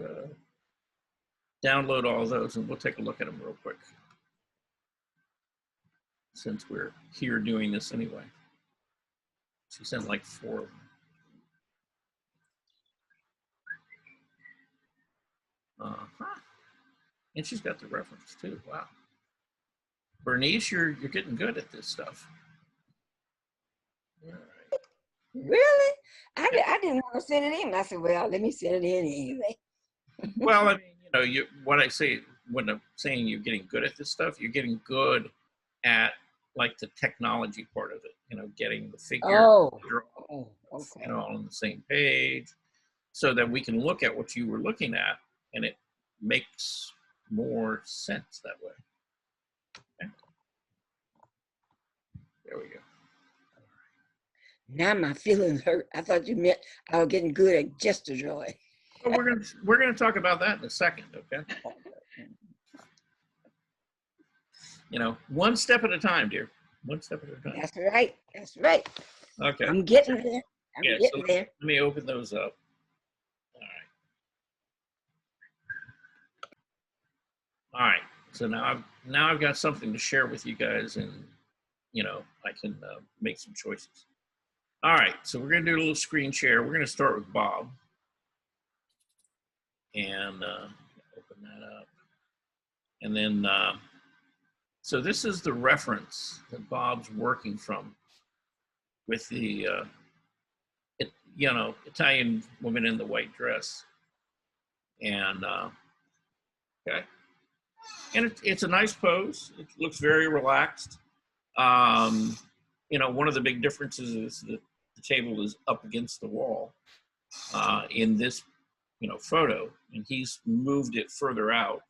download all those and we'll take a look at them real quick. Since we're here doing this anyway. She sent like 4 of them. Uh-huh. And she's got the reference too. Wow. Bernice, you're getting good at this stuff. All right. Really? I didn't want to send it in. I said, well, let me send it in anyway. Well, I mean, you know, what I say when I'm saying you're getting good at this stuff, you're getting good at like the technology part of it. You know, getting the figure, Oh, okay. you know, all on the same page, so that we can look at what you were looking at, and it makes more sense that way. Okay. There we go. Now my feelings hurt. I thought you meant I was getting good at gesture drawing. Well, we're gonna talk about that in a second, okay? You know, one step at a time, dear. One step at a time. That's right. That's right. Okay. I'm getting there. I'm getting there. Let me open those up. All right. All right. So now I've got something to share with you guys, and you know I can make some choices. All right. So we're gonna do a little screen share. We're gonna start with Bob, and open that up, and then. So this is the reference that Bob's working from with the, you know, Italian woman in the white dress. And, okay. And it's a nice pose. It looks very relaxed. You know, one of the big differences is that the table is up against the wall in this, you know, photo. And he's moved it further out,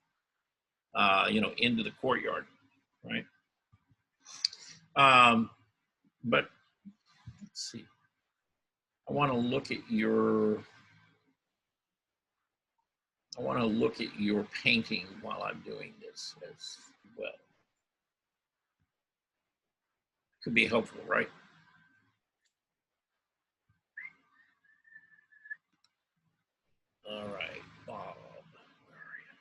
you know, into the courtyard, right? But let's see. I want to look at your painting while I'm doing this as well. Could be helpful, right? All right, Bob. Where are you?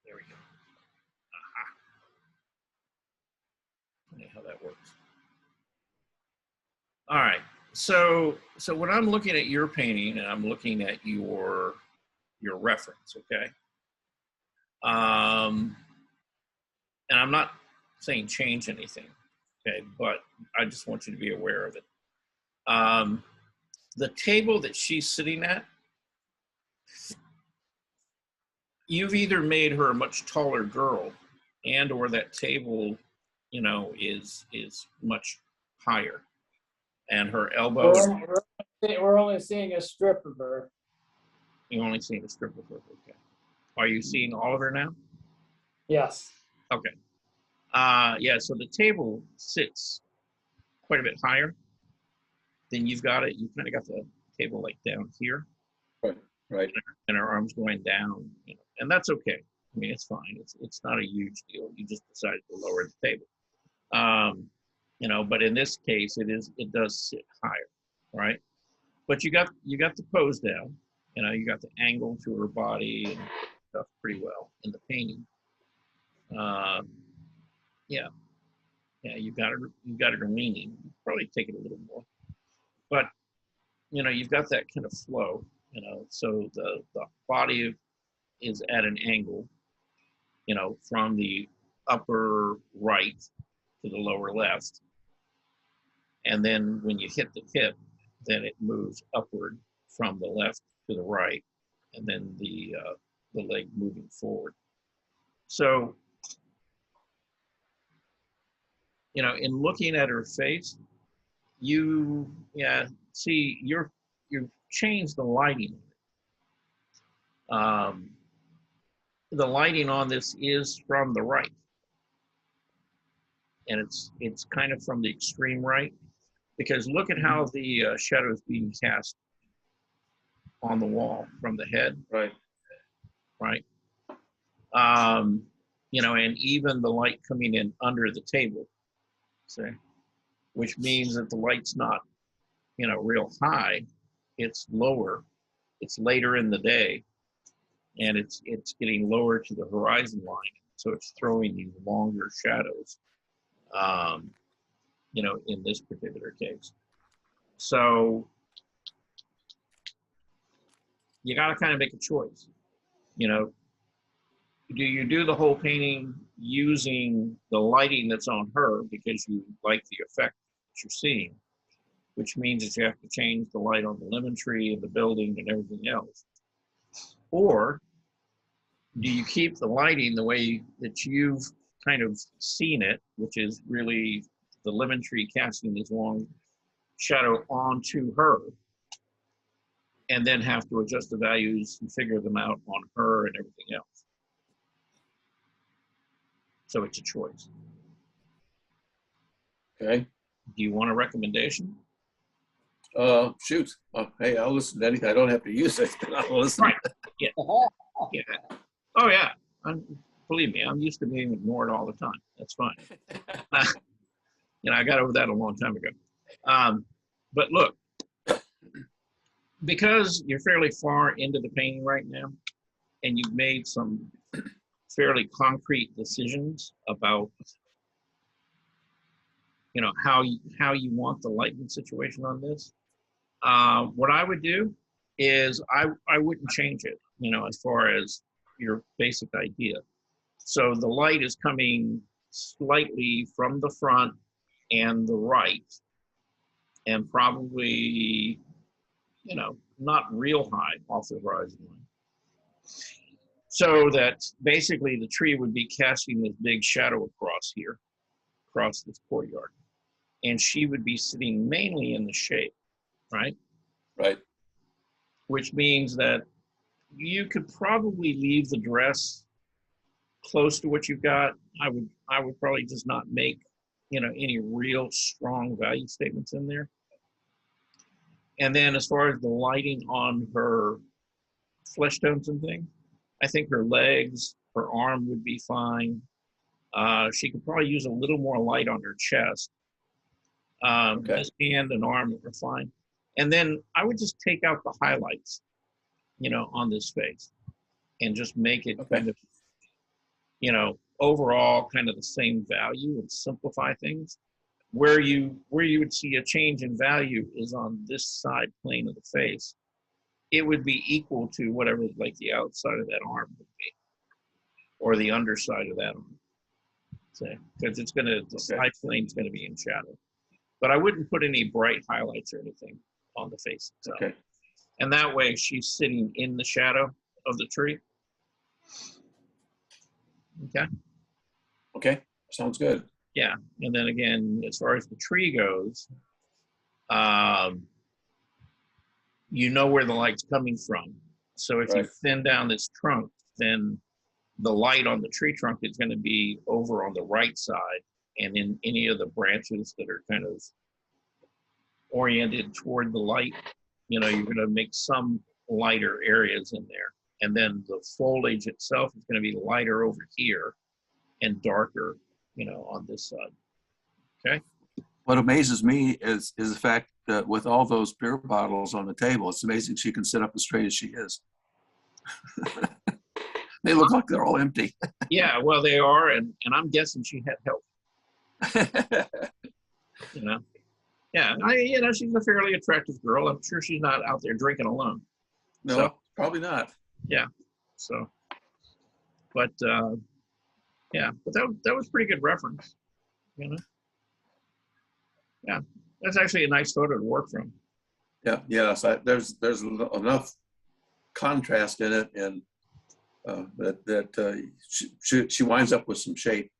There we go. Aha. Funny how that works. All right. So when I'm looking at your painting and I'm looking at your reference, okay? And I'm not saying change anything, okay? But I just want you to be aware of it. The table that she's sitting at, you've either made her a much taller girl, and or that table, you know, is much higher, and her elbow. We're only seeing a strip of her. You're only seeing a strip of her. Okay. Are you seeing all of her now? Yes. Okay. Yeah. So the table sits quite a bit higher than you've got it. You kind of got the table like down here. Right. And her arms going down, you know, and that's okay. I mean, it's fine. It's not a huge deal. You just decided to lower the table. You know, but in this case, it does sit higher, right? But you got the pose down. You know, you got the angle to her body and stuff pretty well in the painting. Yeah, you got her leaning. Probably take it a little more, but you know, you've got that kind of flow. You know, so the body is at an angle. You know, from the upper right to the lower left, and then when you hit the hip, then it moves upward from the left to the right, and then the leg moving forward. So you know, in looking at her face, you see you've changed the lighting. The lighting on this is from the right, and it's kind of from the extreme right, because look at how the shadow is being cast on the wall from the head. Right. Right. You know, and even the light coming in under the table, see, which means that the light's not, you know, real high, it's lower, it's later in the day, and it's getting lower to the horizon line, so it's throwing these longer shadows, you know, in this particular case. So you got to kind of make a choice, you know. Do you do the whole painting using the lighting that's on her because you like the effect that you're seeing, which means that you have to change the light on the lemon tree and the building and everything else? Or do you keep the lighting the way that you've kind of seen it, which is really the lemon tree casting this long shadow onto her, and then have to adjust the values and figure them out on her and everything else? So it's a choice. Okay. Do you want a recommendation? Shoot. Hey, I'll listen to anything. I don't have to use it, but I'll listen. Right. Yeah. Yeah. Oh yeah. Believe me, I'm used to being ignored all the time. That's fine. You know, I got over that a long time ago. But look, because you're fairly far into the painting right now, and you've made some fairly concrete decisions about, you know, how you want the lighting situation on this. What I would do is I wouldn't change it, you know, as far as your basic idea. So the light is coming slightly from the front and the right, and probably, you know, not real high off the horizon line. So that basically the tree would be casting this big shadow across here, across this courtyard. And she would be sitting mainly in the shade, right? Right. Which means that you could probably leave the dress close to what you've got. I would probably just not make, you know, any real strong value statements in there. And then as far as the lighting on her flesh tones and things, I think her legs, her arm would be fine. She could probably use a little more light on her chest. Okay. His hand and arm are fine. And then I would just take out the highlights, you know, on this face, and just make it kind of, you know, overall kind of the same value, and simplify things. Where you would see a change in value is on this side plane of the face. It would be equal to whatever like the outside of that arm would be, or the underside of that arm. So, because it's gonna, the side plane's gonna be in shadow. But I wouldn't put any bright highlights or anything on the face itself. Okay. And that way she's sitting in the shadow of the tree. Okay. Okay. Sounds good. Yeah. And then again, as far as the tree goes, you know where the light's coming from. So if you thin down this trunk, then the light on the tree trunk is going to be over on the right side, and in any of the branches that are kind of oriented toward the light, you know, you're going to make some lighter areas in there. And then the foliage itself is going to be lighter over here and darker, you know, on this side. Okay. What amazes me is the fact that with all those beer bottles on the table, it's amazing she can sit up as straight as she is. They look like they're all empty. Yeah, well, they are, and I'm guessing she had help. You know, yeah, you know, she's a fairly attractive girl. I'm sure she's not out there drinking alone. No, so, probably not. Yeah. So, but yeah, but that was pretty good reference. You know. Yeah, that's actually a nice photo to work from. Yeah, yes, there's enough contrast in it, and that she winds up with some shape.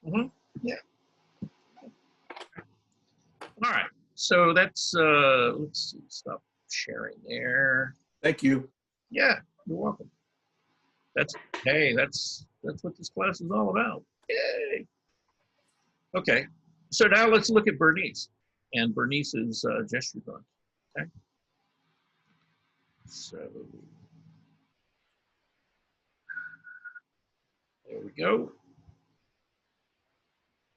Mm-hmm. Yeah. All right. So that's let's see, stop sharing there. Thank you. Yeah, you're welcome. That's what this class is all about. Yay. Okay. So now let's look at Bernice and Bernice's gesture drawing. Okay. So there we go.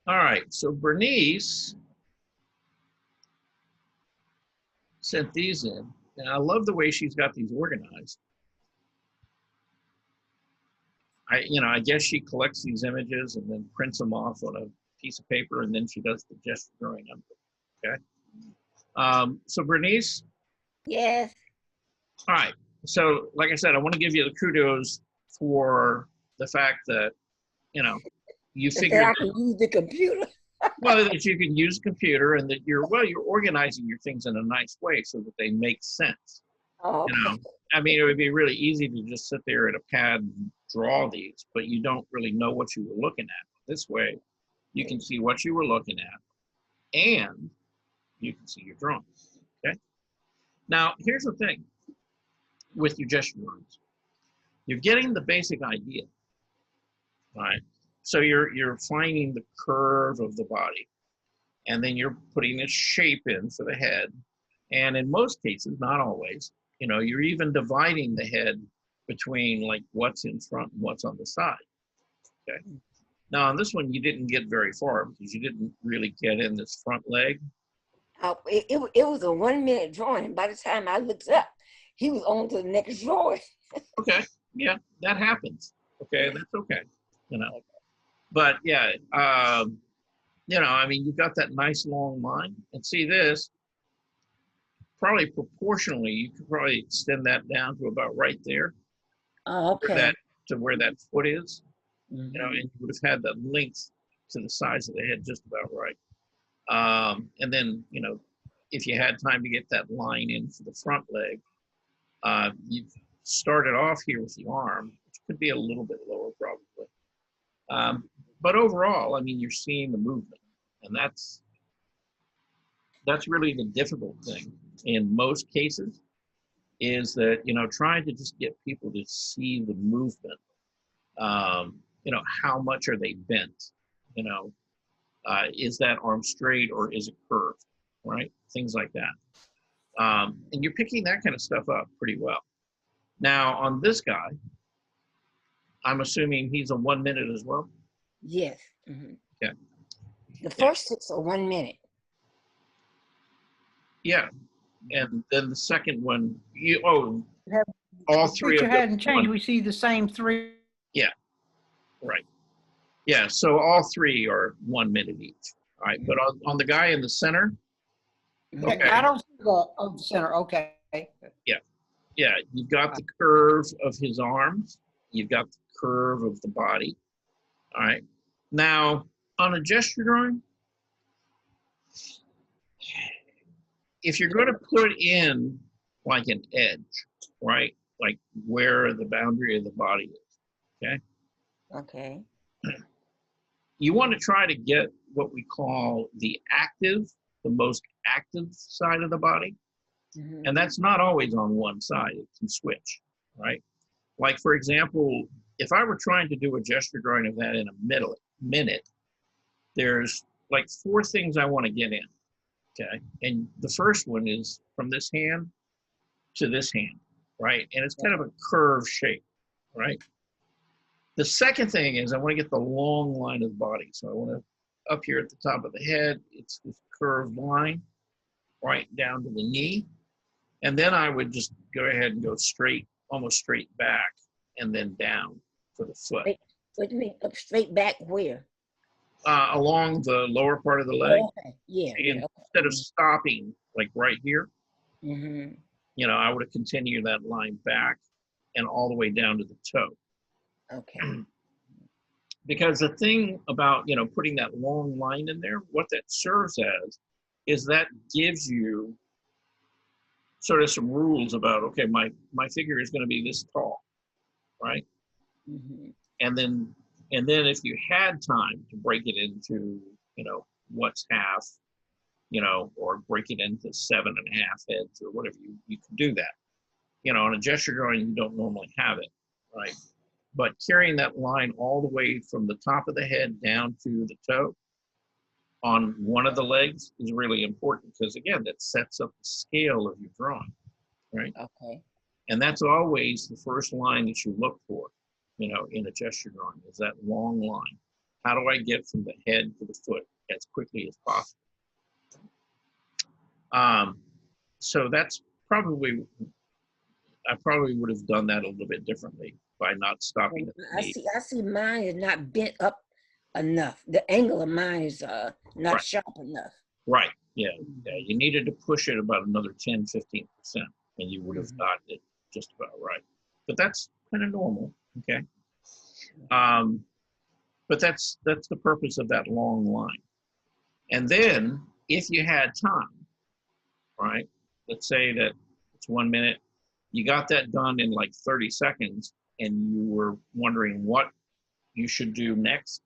All right. So Bernice sent these in, and I love the way she's got these organized. I guess she collects these images and then prints them off on a piece of paper, and then she does the gesture drawing of them. Okay. So Bernice. Yes. All right. So, like I said, I want to give you the kudos for the fact that you figured I can use the computer. well that you can use a computer and that you're organizing your things in a nice way so that they make sense. Oh, okay. I mean, it would be really easy to just sit there at a pad and draw these, but you don't really know what you were looking at. This way, you can see what you were looking at, and you can see your drawings. Okay. Now, here's the thing with your gesture drawings. You're getting the basic idea, right? So you're finding the curve of the body, and then you're putting a shape in for the head. And in most cases, not always, you're even dividing the head between like what's in front and what's on the side. Okay. Now on this one, you didn't get very far because you didn't really get in this front leg. It was a 1 minute drawing. And by the time I looked up, he was on to the next drawing. Okay. Yeah, that happens. Okay, that's okay. But yeah, I mean, you've got that nice long line, and see this. Probably proportionally, you could probably extend that down to about right there. Oh, okay. To where that foot is, Mm-hmm. and you would have had that length to the size of the head just about right. And then, if you had time to get that line in for the front leg, you started off here with the arm, which could be a little bit lower probably. But overall, I mean, you're seeing the movement, and that's really the difficult thing in most cases is that, trying to just get people to see the movement. How much are they bent? Is that arm straight or is it curved, right? Things like that. And you're picking that kind of stuff up pretty well. Now on this guy, I'm assuming he's a 1 minute as well? Yes. Mm-hmm. Okay. The first 6 are 1 minute. Yeah. And then the second one, all three of them. hadn't changed. We see the same three. Yeah. Right. Yeah. So all three are 1 minute each. All right. But on the guy in the center. Okay. I don't see the center. Okay. Yeah. Yeah. You've got the curve of his arms. You've got the curve of the body. All right. Now, on a gesture drawing, if you're going to put in like an edge, right? Like where the boundary of the body is, okay? Okay. You want to try to get what we call the most active side of the body. Mm-hmm. And that's not always on one side. It can switch, right? Like, for example, if I were trying to do a gesture drawing of that in a minute, there's like 4 things I want to get in. Okay, and the first one is from this hand to this hand, right? And it's kind of a curved shape, right? The second thing is I want to get the long line of the body. So I want to, up here at the top of the head, it's this curved line, right down to the knee. And then I would just go ahead and go straight, almost straight back, and then down for the foot. What do you mean, up straight back where? Along the lower part of the leg. Okay. Yeah. And instead of stopping like right here, mm-hmm. I would have continued that line back and all the way down to the toe. Okay. Because the thing about, putting that long line in there, what that serves as is that gives you sort of some rules about, okay, my figure is going to be this tall, right? Mm-hmm. And then if you had time to break it into, what's half, you know, or break it into 7.5 heads or whatever. You can do that. You know, on a gesture drawing, you don't normally have it, right? But carrying that line all the way from the top of the head down to the toe on one of the legs is really important because, again, that sets up the scale of your drawing, right? Okay. And that's always the first line that you look for, you know, in a gesture drawing, is that long line. How do I get from the head to the foot as quickly as possible? So that's probably, I probably would have done that a little bit differently by not stopping at the knee. I see mine is not bent up enough. The angle of mine is not Right. sharp enough. Right, yeah, you needed to push it about another 10, 15%, and you would have gotten it just about right. But that's kind of normal, okay? But that's the purpose of that long line. And then if you had time, right? Let's say that it's 1 minute, you got that done in like 30 seconds and you were wondering what you should do next,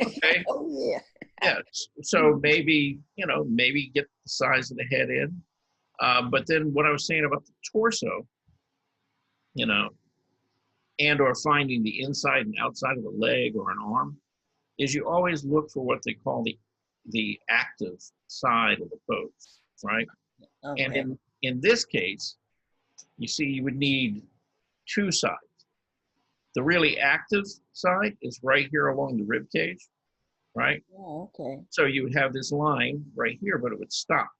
okay? Oh, yeah. Yeah, so maybe, you know, maybe get the size of the head in. But then what I was saying about the torso, you know, and or finding the inside and outside of the leg or an arm, is you always look for what they call the active side of the pose, right? Okay. And in this case, you see, you would need two sides. The really active side is right here along the rib cage, right? Oh, okay. So you would have this line right here, but it would stop.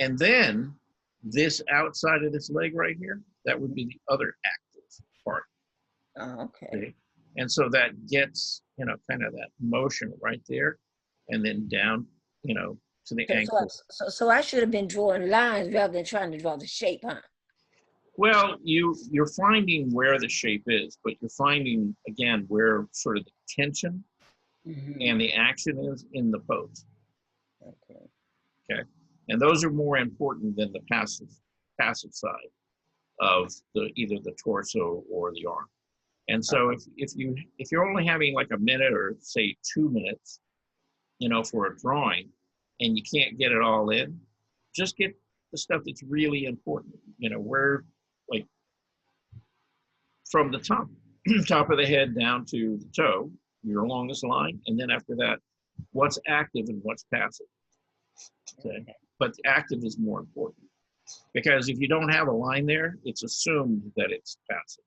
And then this outside of this leg right here, that would be the other active part. Oh, okay. Okay? And so that gets, you know, kind of that motion right there and then down, you know, to the ankle. So I should have been drawing lines rather than trying to draw the shape, huh? Well, you're finding where the shape is, but you're finding, again, where sort of the tension and the action is in the pose. Okay. Okay. And those are more important than the passive side of either the torso or the arm. And so if you're only having like a minute or say 2 minutes, you know, for a drawing, and you can't get it all in, just get the stuff that's really important. You know, where, like, from the top of the head down to the toe, your longest line, and then after that, what's active and what's passive. Okay, but active is more important because if you don't have a line there, it's assumed that it's passive.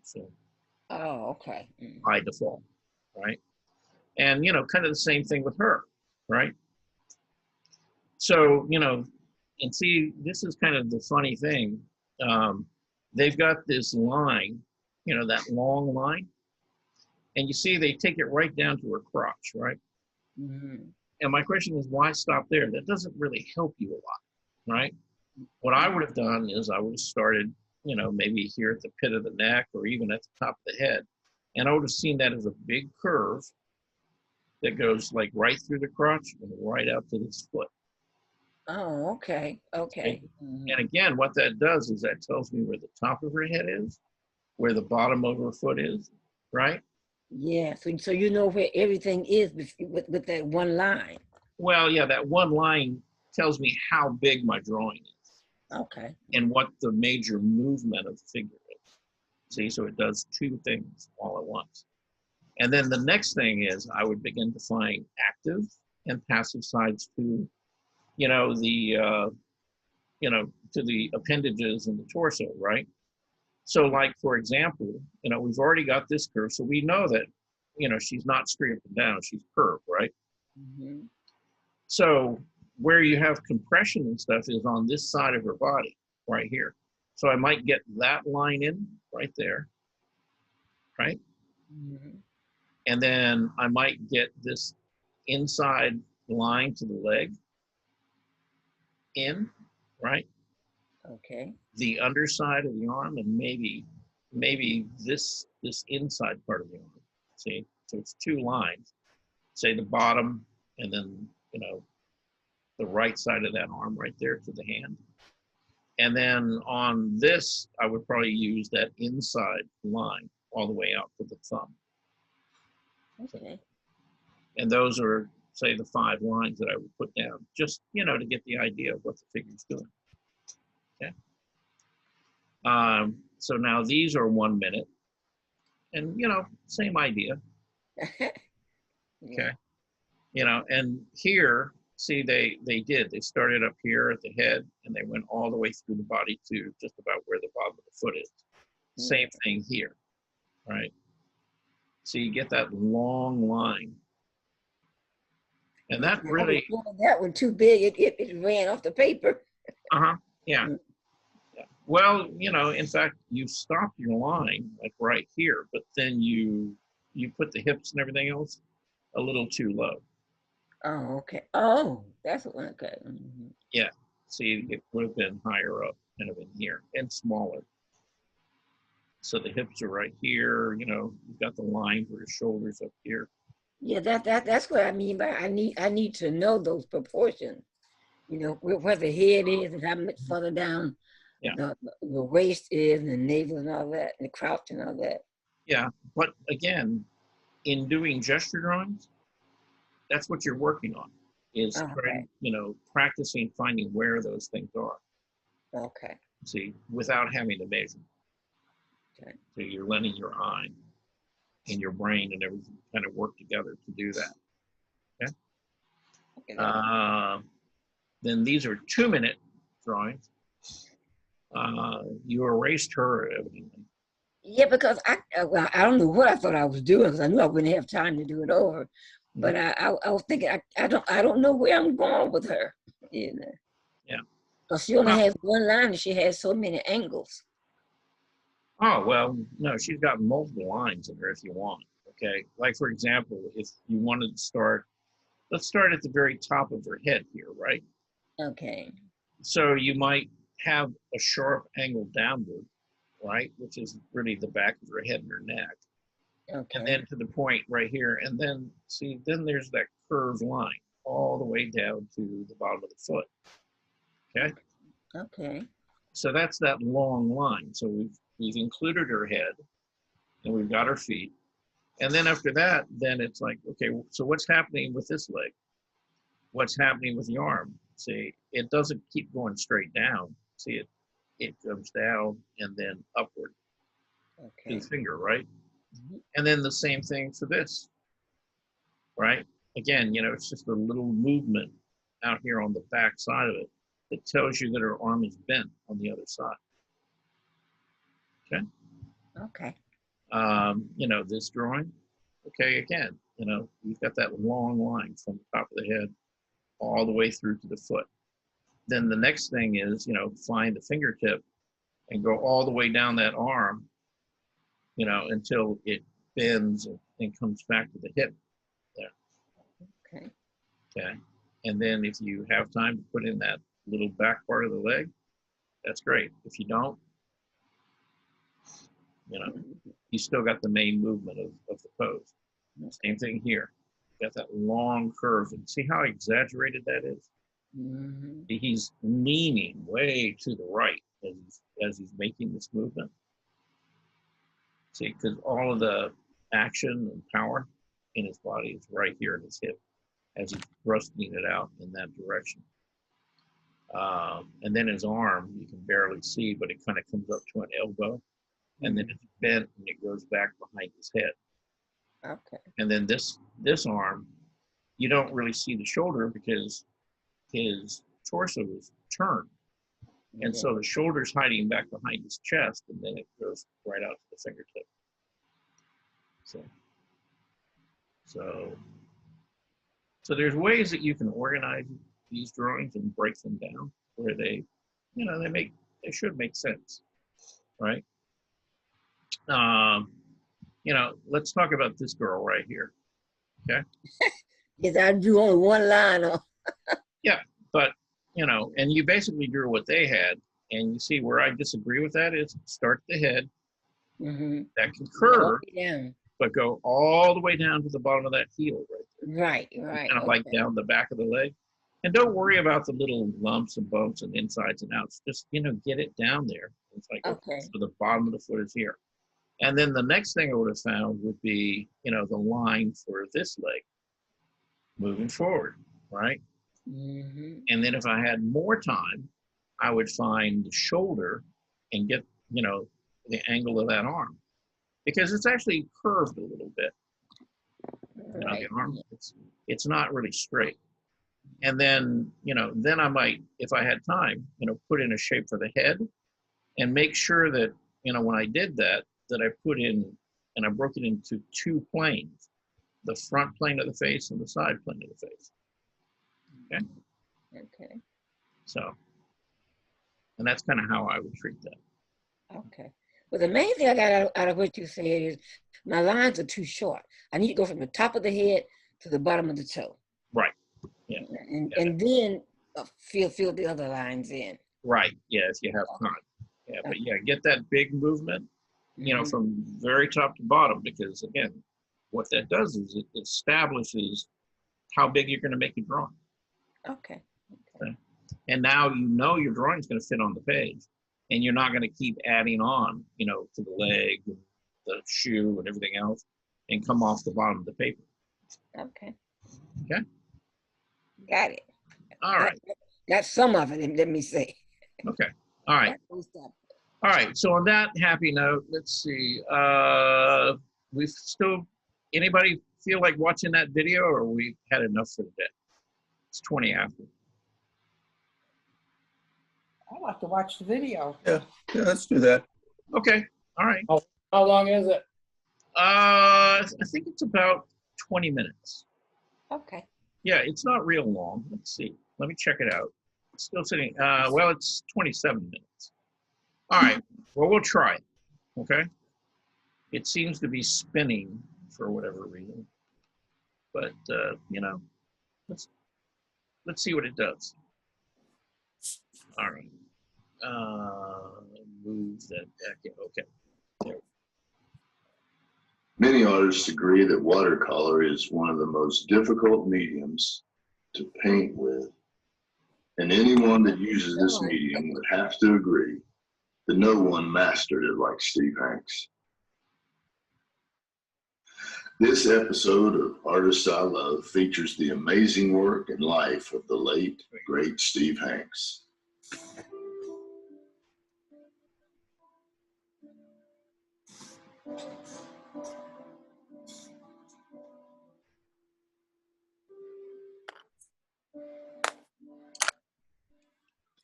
So, oh, okay. By default, right? And, you know, kind of the same thing with her, right? So, you know, and see, this is kind of the funny thing. They've got this line, you know, that long line, and you see they take it right down to her crotch, right? And my question is, why stop there? That doesn't really help you a lot, right? What I would have done is I would have started, you know, maybe here at the pit of the neck or even at the top of the head. And I would have seen that as a big curve that goes like right through the crotch and right out to this foot. Oh, okay. Okay. And again, what that does is that tells me where the top of her head is, where the bottom of her foot is, right? Yeah, so you know where everything is with that one line. Well, yeah, that one line tells me how big my drawing is. Okay. And what the major movement of the figure is. See, so it does two things all at once. And then the next thing is I would begin to find active and passive sides to, you know, to the appendages and the torso, right? So like, for example, you know, we've already got this curve, so we know that, you know, she's not straight up and down, she's curved, right? So where you have compression and stuff is on this side of her body, right here. So I might get that line in right there, right? And then I might get this inside line to the leg in, right? Okay. The underside of the arm and maybe this inside part of the arm. See, so it's two lines. Say the bottom and then, you know, the right side of that arm right there to the hand. And then on this, I would probably use that inside line all the way out to the thumb. Okay. And those are say the 5 lines that I would put down, just, you know, to get the idea of what the figure's doing. Okay. So now these are 1 minute, and, you know, same idea. Okay. You know, and here, see, they started up here at the head, and they went all the way through the body to just about where the bottom of the foot is. Same thing here, right? So you get that long line. And that really... That one too big, it ran off the paper. Uh-huh, yeah. Well, you know, in fact, you stop your line, like right here, but then you put the hips and everything else a little too low. Oh, okay. Oh, that's what, okay. Yeah, see, it would have been higher up, kind of in here, and smaller. So the hips are right here, you know, you've got the line for your shoulders up here. Yeah, that's what I mean by I need to know those proportions. You know, where the head is and how much further down the waist is and the navel and all that, and the crouch and all that. Yeah, but again, in doing gesture drawings, that's what you're working on, is you know, practicing finding where those things are. Okay. See, without having to measure. Okay. So you're letting your eye and your brain and everything kind of work together to do that. Okay. Then these are 2 minute drawings. You erased her, evidently. Yeah, because I don't know what I thought I was doing, because I knew I wouldn't have time to do it over. But I was thinking I don't know where I'm going with her. You know. Yeah. Because she only has one line and she has so many angles. Oh, well, no, she's got multiple lines in her if you want. Okay. Like, for example, if you wanted to start, let's start at the very top of her head here, right? Okay. So you might have a sharp angle downward, right? Which is really the back of her head and her neck. Okay. And then to the point right here. And then, see, then there's that curved line all the way down to the bottom of the foot. Okay? Okay. So that's that long line. So we've included her head, and we've got her feet. And then after that, then it's like, okay, so what's happening with this leg? What's happening with the arm? See, it doesn't keep going straight down. See, it comes down and then upward to the finger, right? And then the same thing for this, right? Again, you know, it's just a little movement out here on the back side of it that tells you that her arm is bent on the other side. Okay? Okay. You know, this drawing, okay, again, you know, you've got that long line from the top of the head all the way through to the foot. Then the next thing is, you know, find the fingertip and go all the way down that arm, you know, until it bends and comes back to the hip there. Okay. Okay. And then if you have time to put in that little back part of the leg, that's great. If you don't, you know, you still got the main movement of the pose. Same thing here. You got that long curve. And see how exaggerated that is? He's leaning way to the right as he's making this movement. See, because all of the action and power in his body is right here in his hip as he's thrusting it out in that direction. And then his arm, you can barely see, but it kind of comes up to an elbow. And then it's bent and it goes back behind his head. Okay. And then this arm, you don't really see the shoulder because his torso is turned. And so the shoulder's hiding back behind his chest, and then it goes right out to the fingertip. So there's ways that you can organize these drawings and break them down where they, you know, they should make sense, right? You know, let's talk about this girl right here. Okay. Yes, I drew only one line on. Yeah, but you know, and you basically drew what they had, and you see where I disagree with that is start at the head, that can curve, but go all the way down to the bottom of that heel right there. Right. Kind of like down the back of the leg. And don't worry about the little lumps and bumps and insides and outs. Just, you know, get it down there. It's like, okay, so the bottom of the foot is here. And then the next thing I would have found would be, you know, the line for this leg. moving forward, right? Mm-hmm. And then if I had more time, I would find the shoulder and get, the angle of that arm, because it's actually curved a little bit. Right. The arm, it's not really straight. And then, then I might, if I had time, put in a shape for the head and make sure that, when I did that, that I put in, and I broke it into two planes, the front plane of the face and the side plane of the face. Okay. Okay. So, and that's kind of how I would treat that. Okay. Well, the main thing I got out of what you said is my lines are too short. I need to go from the top of the head to the bottom of the toe. Right. Yeah. And then fill the other lines in. Right. Yeah. If you have time. Yeah. But yeah, get that big movement, from very top to bottom, because again, what that does is it establishes how big you're going to make your drawing. Okay. And now your drawing is going to fit on the page, and you're not going to keep adding on, to the leg, and the shoe, and everything else, and come off the bottom of the paper. Okay. Okay. Got it. All right. Got some of it, let me say. Okay. All right. All right. So on that happy note, let's see. We've still, anybody feel like watching that video, or we had enough for the day? It's 20 after. I'd like to watch the video. Yeah, let's do that. Okay. All right. How long is it? I think it's about 20 minutes. Okay. Yeah, it's not real long. Let's see. Let me check it out. It's still sitting. Well, it's 27 minutes. All right. Well, we'll try it. Okay. It seems to be spinning for whatever reason, but let's see what it does. All right. Move that back in. Okay. There. Many artists agree that watercolor is one of the most difficult mediums to paint with, and anyone that uses this medium would have to agree that no one mastered it like Steve Hanks. This episode of Artists I Love features the amazing work and life of the late, great Steve Hanks.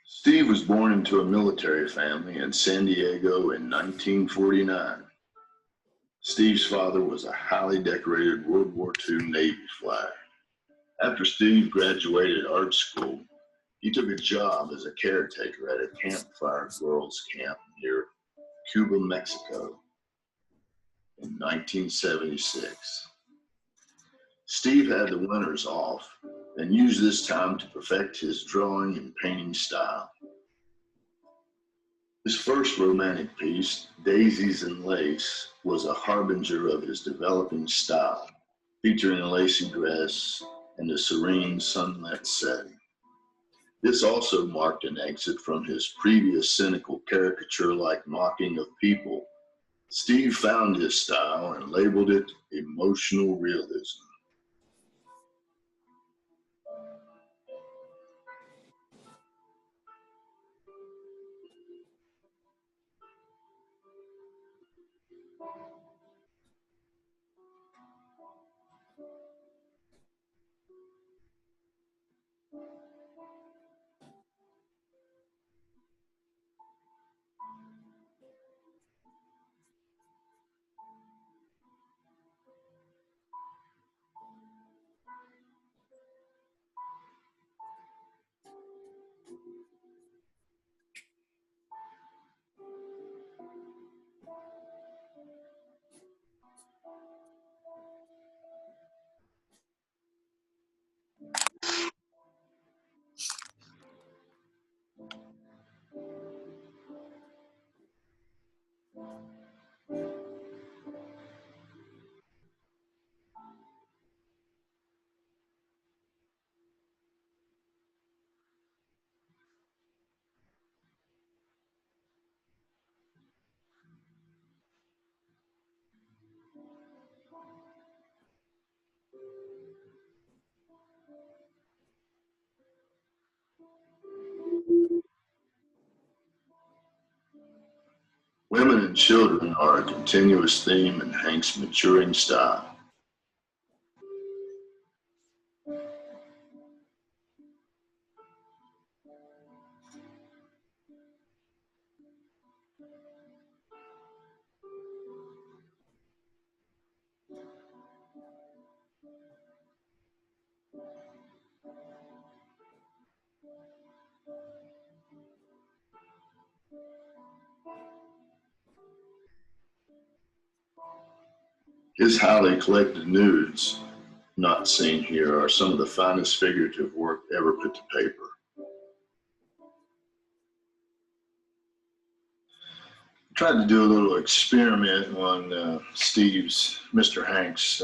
Steve was born into a military family in San Diego in 1949. Steve's father was a highly decorated World War II Navy flyer. After Steve graduated art school, he took a job as a caretaker at a campfire girls' camp near Cuba, Mexico in 1976. Steve had the winters off and used this time to perfect his drawing and painting style. His first romantic piece, Daisies and Lace, was a harbinger of his developing style, featuring a lacy dress and a serene sunlit setting. This also marked an exit from his previous cynical caricature-like mocking of people. Steve found his style and labeled it emotional realism. Women and children are a continuous theme in Hank's maturing style. His highly collected nudes, not seen here, are some of the finest figurative work ever put to paper. I tried to do a little experiment on Mr. Hank's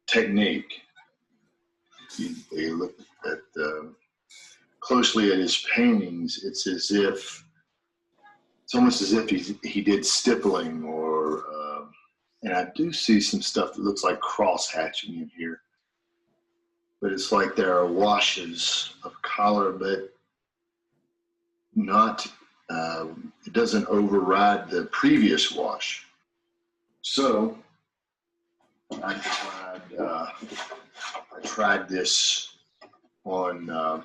technique. You look at closely at his paintings, it's almost as if he did stippling or, and I do see some stuff that looks like cross hatching in here. But it's like there are washes of color, but not, it doesn't override the previous wash. So I tried this on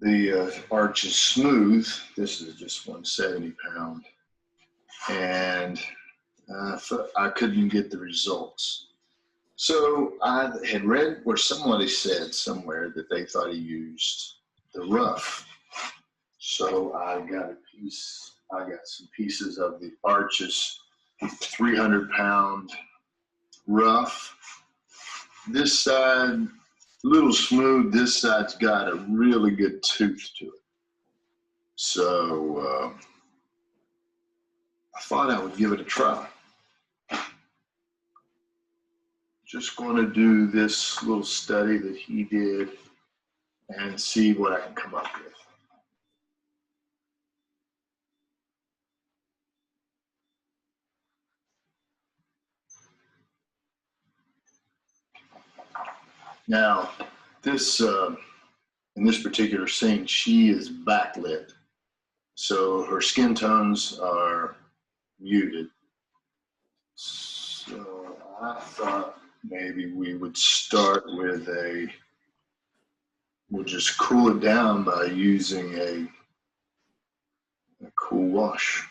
the arch is smooth. This is just 170 pound. And I couldn't get the results. So I had read where somebody said somewhere that they thought he used the rough. So I got some pieces of the Arches 300 pound rough. This side, a little smooth. This side's got a really good tooth to it. So I thought I would give it a try. Just going to do this little study that he did and see what I can come up with. Now, this in this particular scene, she is backlit, so her skin tones are muted. So I thought maybe we would start with we'll just cool it down by using a cool wash.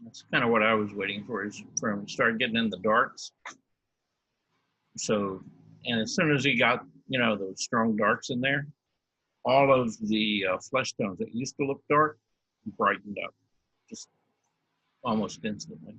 That's kind of what I was waiting for, is for him to start getting in the darks. So, and as soon as he got, you know, those strong darks in there, all of the flesh tones that used to look dark brightened up just almost instantly.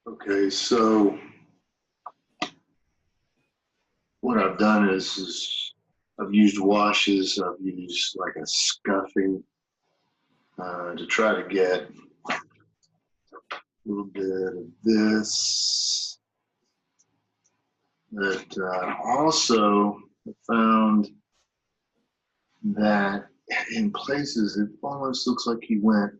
Okay, so what I've done is I've used washes, I've used like a scuffing to try to get a little bit of this But also found that in places it almost looks like he went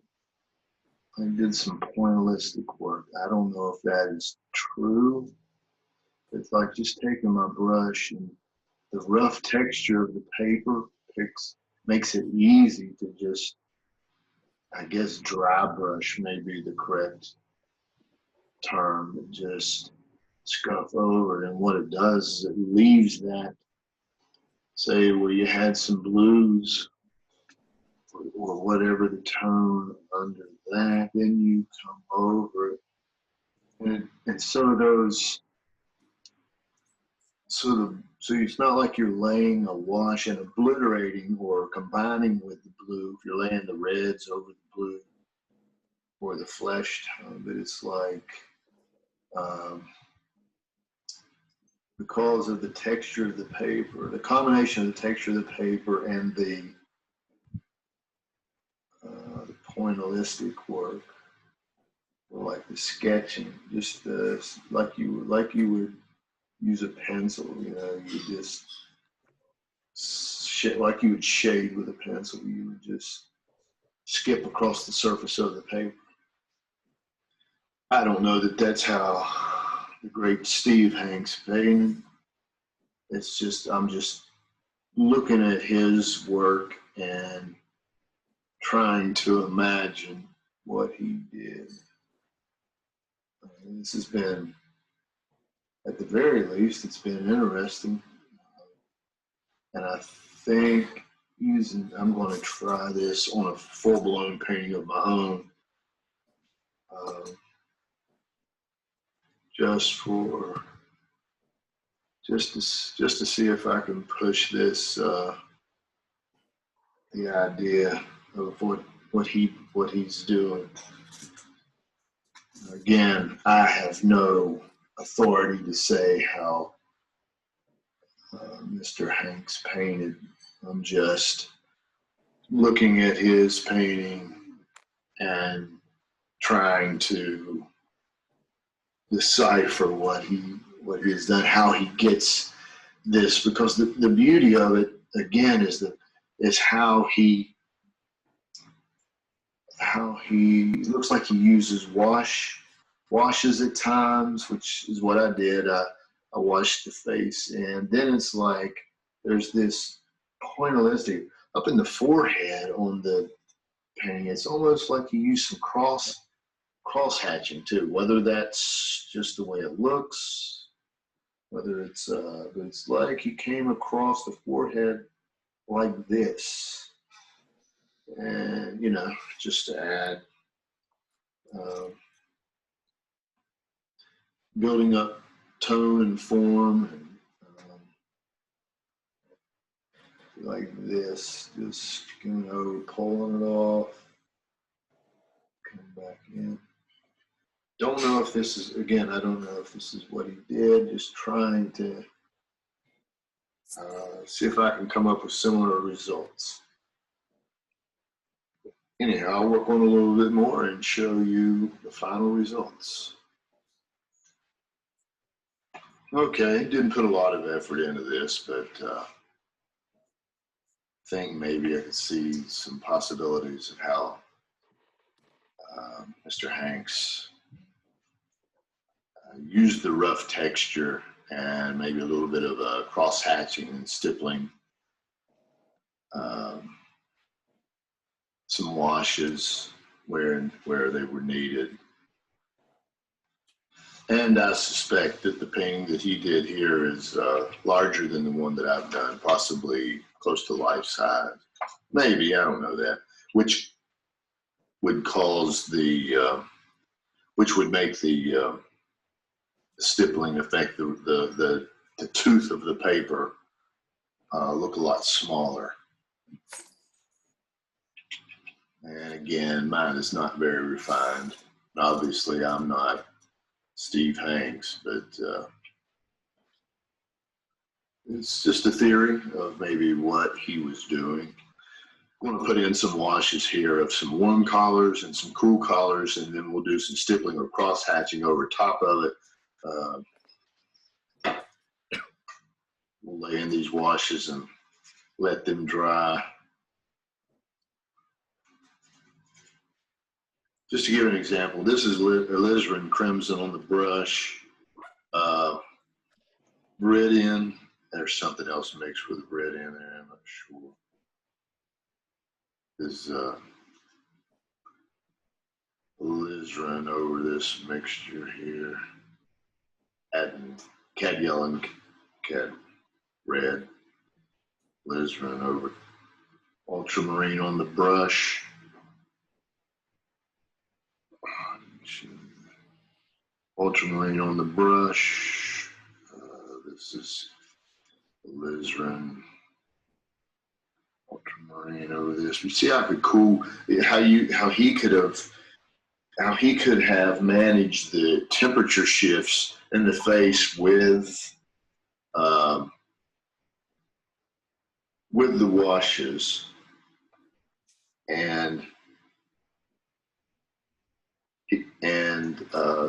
and did some pointillistic work. I don't know if that is true. It's like just taking my brush and the rough texture of the paper makes it easy to just, I guess, dry brush may be the correct term, but just scuff over it. And what it does is it leaves that, say, where you had some blues or whatever the tone under that, then you come over it. And so those, so it's not like you're laying a wash and obliterating or combining with the blue, if you're laying the reds over the blue or the flesh tone, but it's like, because of the texture of the paper, the combination of the texture of the paper and the pointillistic work, or like the sketching, just like you would use a pencil, you know, you just like you would shade with a pencil, you would just skip across the surface of the paper. I don't know that that's how the great Steve Hanks painted. It's just, I'm just looking at his work and trying to imagine what he did. This has been, at the very least, it's been interesting. And I think I'm going to try this on a full-blown painting of my own. Just to see if I can push this, the idea of what he's doing. Again, I have no authority to say how Mr. Hanks painted. I'm just looking at his painting and trying to decipher what he has done, how he gets this, because the beauty of it again is how he looks like he uses washes at times, which is what I did. I washed the face, and then it's like there's this pointillistic up in the forehead on the painting. It's almost like he used some cross hatching too, whether that's just the way it looks, whether it's but it's like he came across the forehead like this, and you know, just to add building up tone and form, and like this, just pulling it off, come back in. Don't know if this is, again, I don't know if this is what he did, just trying to see if I can come up with similar results. Anyhow, I'll work on a little bit more and show you the final results. Okay, didn't put a lot of effort into this, but I think maybe I could see some possibilities of how Mr. Hanks used the rough texture and maybe a little bit of cross hatching and stippling, some washes where they were needed. And I suspect that the painting that he did here is larger than the one that I've done, possibly close to life size. Maybe, I don't know that, which would cause which would make the stippling effect, the tooth of the paper look a lot smaller. And again, mine is not very refined. Obviously, I'm not Steve Hanks, but it's just a theory of maybe what he was doing. I'm going to put in some washes here of some warm collars and some cool collars, and then we'll do some stippling or cross hatching over top of it. We'll lay in these washes and let them dry. Just to give an example, this is alizarin crimson on the brush. Red in, there's something else mixed with red in there, I'm not sure. There's alizarin over this mixture here. Adding cad yellow and cad red. Alizarin over. Ultramarine on the brush. Ultramarine on the brush. This is alizarin. Ultramarine over this. You see how cool how he could have managed the temperature shifts in the face with the washes, and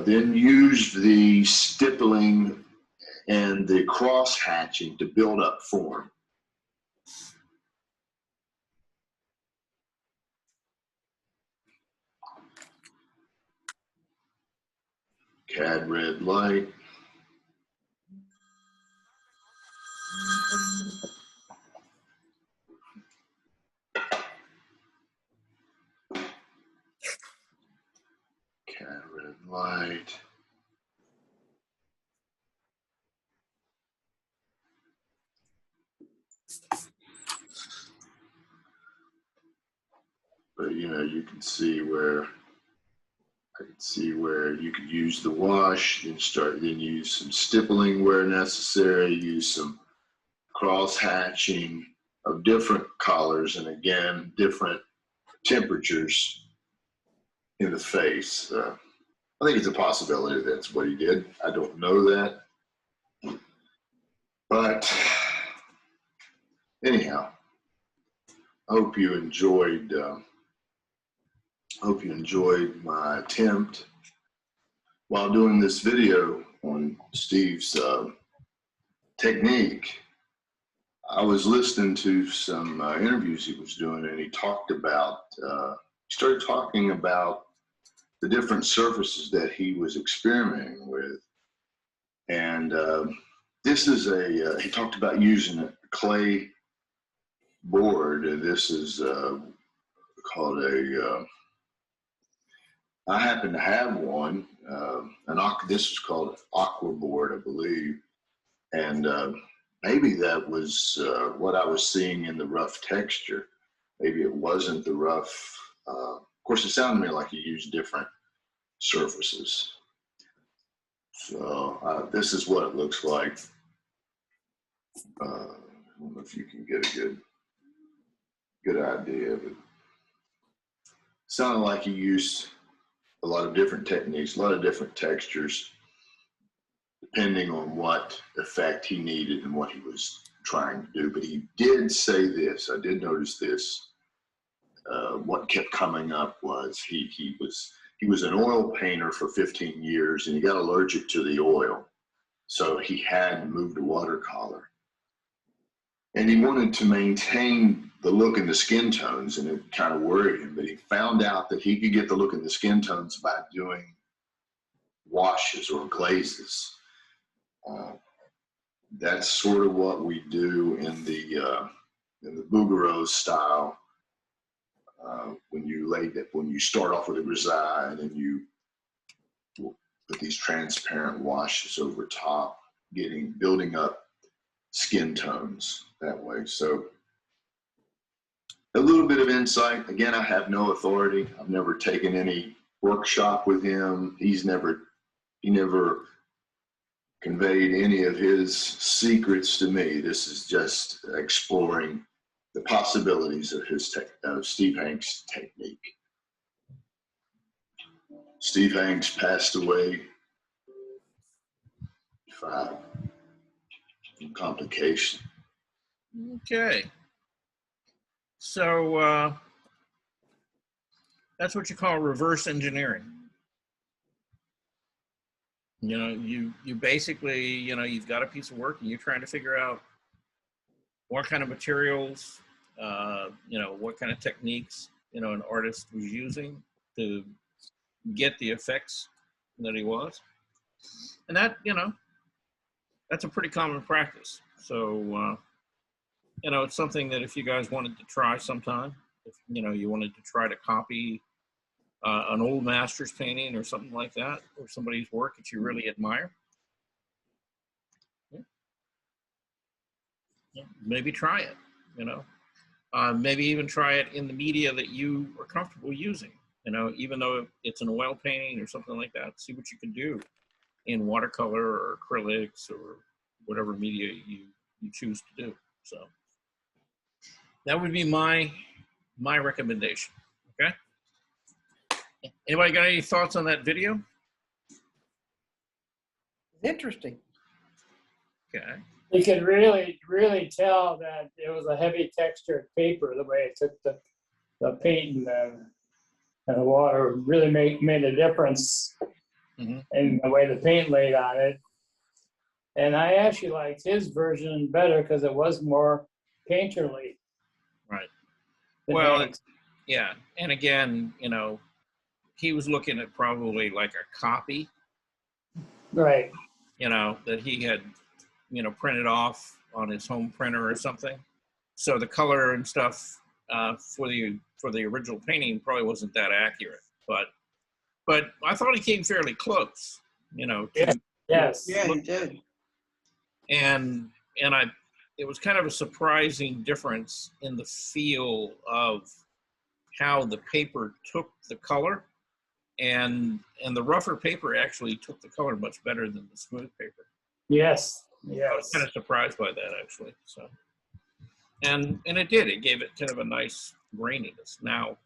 then used the stippling and the cross hatching to build up form. Cad red light. Cad red light. But you know, you can see where you could use the wash and then use some stippling where necessary, use some cross hatching of different colors, and again, different temperatures in the face. I think it's a possibility that's what he did. I don't know that. But anyhow, I hope you enjoyed my attempt while doing this video on Steve's technique. I was listening to some interviews he was doing, and he started talking about the different surfaces that he was experimenting with. And this is he talked about using a clay board. This is called I happen to have one. This is called aqua board, I believe. And maybe that was what I was seeing in the rough texture. Maybe it wasn't the rough. Of course, it sounded to me like he used different surfaces. So this is what it looks like. I don't know if you can get a good idea of it. Sounded like he used a lot of different techniques, a lot of different textures, depending on what effect he needed and what he was trying to do. But he did say this, I did notice this. What kept coming up was he was an oil painter for 15 years, and he got allergic to the oil. So he had moved to watercolor. And he wanted to maintain the look and the skin tones, and it kind of worried him. But he found out that he could get the look and the skin tones by doing washes or glazes. That's sort of what we do in the Bouguereau style. When you start off with a grisaille, and then you put these transparent washes over top, building up skin tones that way. So a little bit of insight. Again, I have no authority. I've never taken any workshop with him. He never conveyed any of his secrets to me. This is just exploring the possibilities of Steve Hanks' technique. Steve Hanks passed away from complication. Okay. So that's what you call reverse engineering. You know, you basically, you know, you've got a piece of work and you're trying to figure out what kind of materials, what kind of techniques, an artist was using to get the effects that he was. And that, that's a pretty common practice. So, it's something that if you guys wanted to try sometime, if, you wanted to try to copy an old master's painting or something like that, or somebody's work that you really admire, maybe try it, maybe even try it in the media that you are comfortable using, even though it's an oil painting or something like that, see what you can do in watercolor or acrylics or whatever media you choose to do. So that would be my recommendation. Okay. Anybody got any thoughts on that video? Interesting. Okay. You can really, really tell that it was a heavy textured paper, the way it took the paint and the water really made a difference in the way the paint laid on it. And I actually liked his version better because it was more painterly. Right. Well, yeah. And again, he was looking at probably like a copy. Right. That he had, printed off on his home printer or something. So the color and stuff for the original painting probably wasn't that accurate. But I thought he came fairly close, Yes. Yeah, he did. And it was kind of a surprising difference in the feel of how the paper took the color, and the rougher paper actually took the color much better than the smooth paper. Yes. I was kind of surprised by that, actually. So, and it did. It gave it kind of a nice graininess. Now,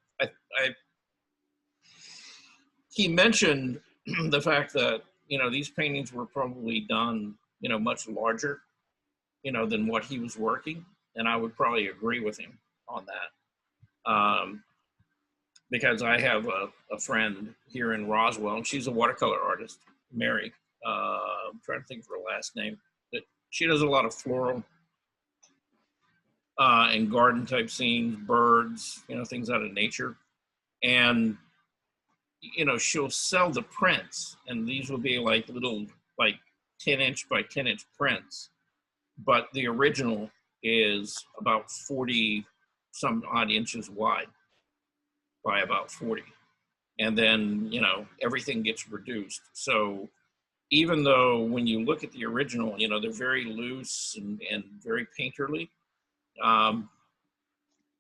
he mentioned the fact that these paintings were probably done much larger than what he was working, and I would probably agree with him on that. Because I have a friend here in Roswell, and she's a watercolor artist, Mary. I'm trying to think of her last name, but she does a lot of floral and garden type scenes, birds, things out of nature. And, she'll sell the prints, and these will be like little, 10-inch by 10-inch prints. But the original is about 40 some odd inches wide by about 40. And then, everything gets reduced. So even though when you look at the original, they're very loose and very painterly,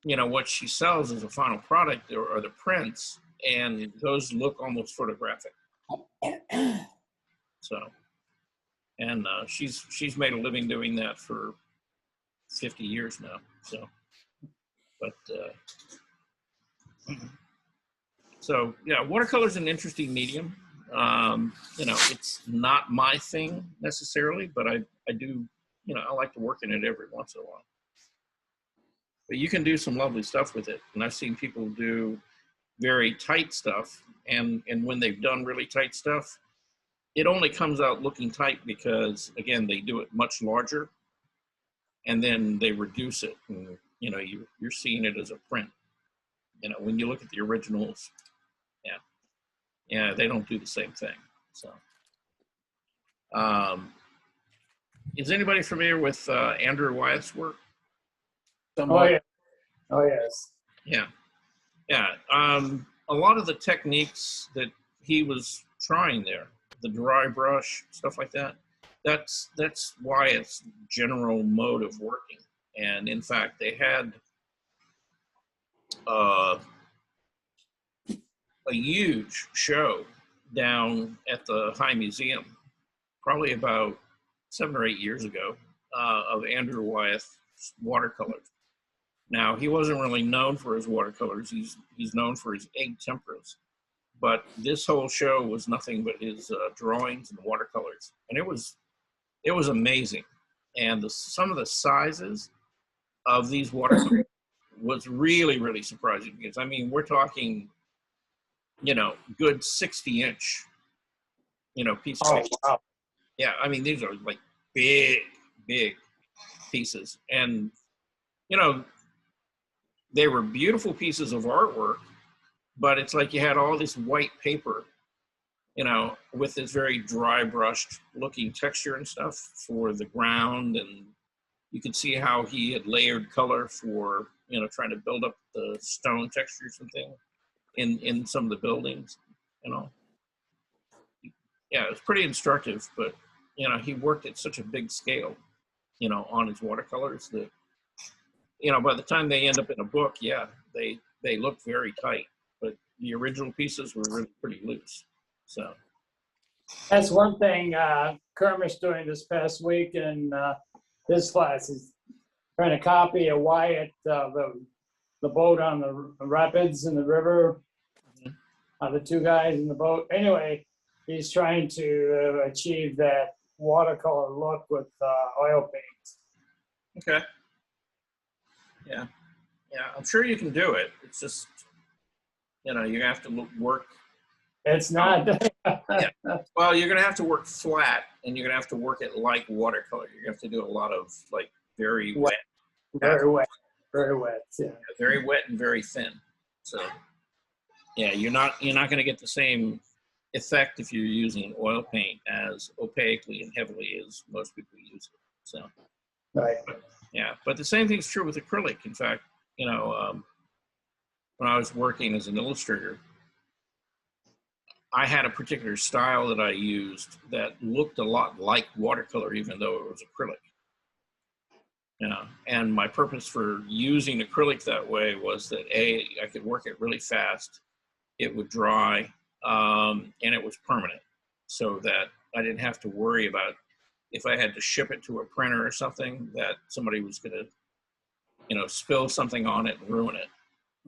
what she sells as a final product are the prints, and those look almost photographic. So, and she's made a living doing that for 50 years now. So, but so yeah, watercolor is an interesting medium. It's not my thing necessarily, but I do, I like to work in it every once in a while. But you can do some lovely stuff with it. And I've seen people do very tight stuff. And when they've done really tight stuff, it only comes out looking tight because, again, they do it much larger. And then they reduce it. And, you're seeing it as a print. When you look at the originals, yeah, they don't do the same thing. So, is anybody familiar with Andrew Wyatt's work? Somebody? Oh, yeah. Oh, yes. Yeah. Yeah. A lot of the techniques that he was trying there, the dry brush, stuff like that, that's Wyatt's general mode of working. And in fact, they had a huge show down at the High Museum, probably about 7 or 8 years ago, of Andrew Wyatt's watercolors. Now, he wasn't really known for his watercolors. He's known for his egg temperature. But this whole show was nothing but his drawings and watercolors. And it was amazing. And some of the sizes of these watercolors was really, really surprising. Because, we're talking, good 60-inch, pieces. Oh, wow. Yeah, these are like big, big pieces. And you know, they were beautiful pieces of artwork, but it's like you had all this white paper, you know, with this very dry brushed looking texture and stuff for the ground. And you could see how he had layered color for, you know, trying to build up the stone textures and things in some of the buildings, you know. Yeah, it was pretty instructive, but, you know, he worked at such a big scale, you know, on his watercolors that, you know, by the time they end up in a book, yeah, they look very tight, but the original pieces were really pretty loose. So That's one thing Kermit's doing this past week in his class. He's trying to copy a Wyatt, the boat on the rapids in the river, the two guys in the boat. Anyway, he's trying to achieve that watercolor look with oil paint. okay. Yeah. Yeah, I'm sure you can do it. It's just, you know, you have to work. It's not. Yeah. Well, you're going to have to work flat, and you're going to have to work it like watercolor. You're going to have to do a lot of like very wet. Very wet. Very wet. Yeah. Very wet and very thin. So, yeah, you're not going to get the same effect if you're using oil paint as opaquely and heavily as most people use it. So, right. Yeah, but the same thing's true with acrylic. In fact, you know, when I was working as an illustrator, I had a particular style that I used that looked a lot like watercolor, even though it was acrylic. You know, and my purpose for using acrylic that way was that I could work it really fast, it would dry, and it was permanent, so that I didn't have to worry about if I had to ship it to a printer or something that somebody was going to, you know, spill something on it and ruin it.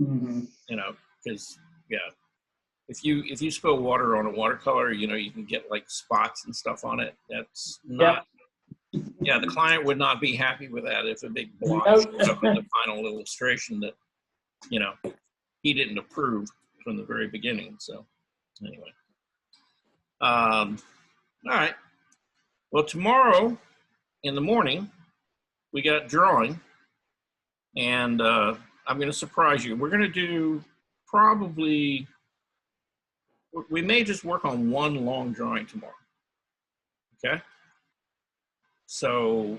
Mm-hmm. You know, because yeah, if you spill water on a watercolor, you know, you can get like spots and stuff on it. That's not. Yep. Yeah, the client would not be happy with that if a big blotch shows up in the final illustration that, you know, he didn't approve from the very beginning. So anyway, all right. Well, tomorrow in the morning, we got drawing, and I'm going to surprise you. We're going to do probably, we may just work on one long drawing tomorrow. Okay? So,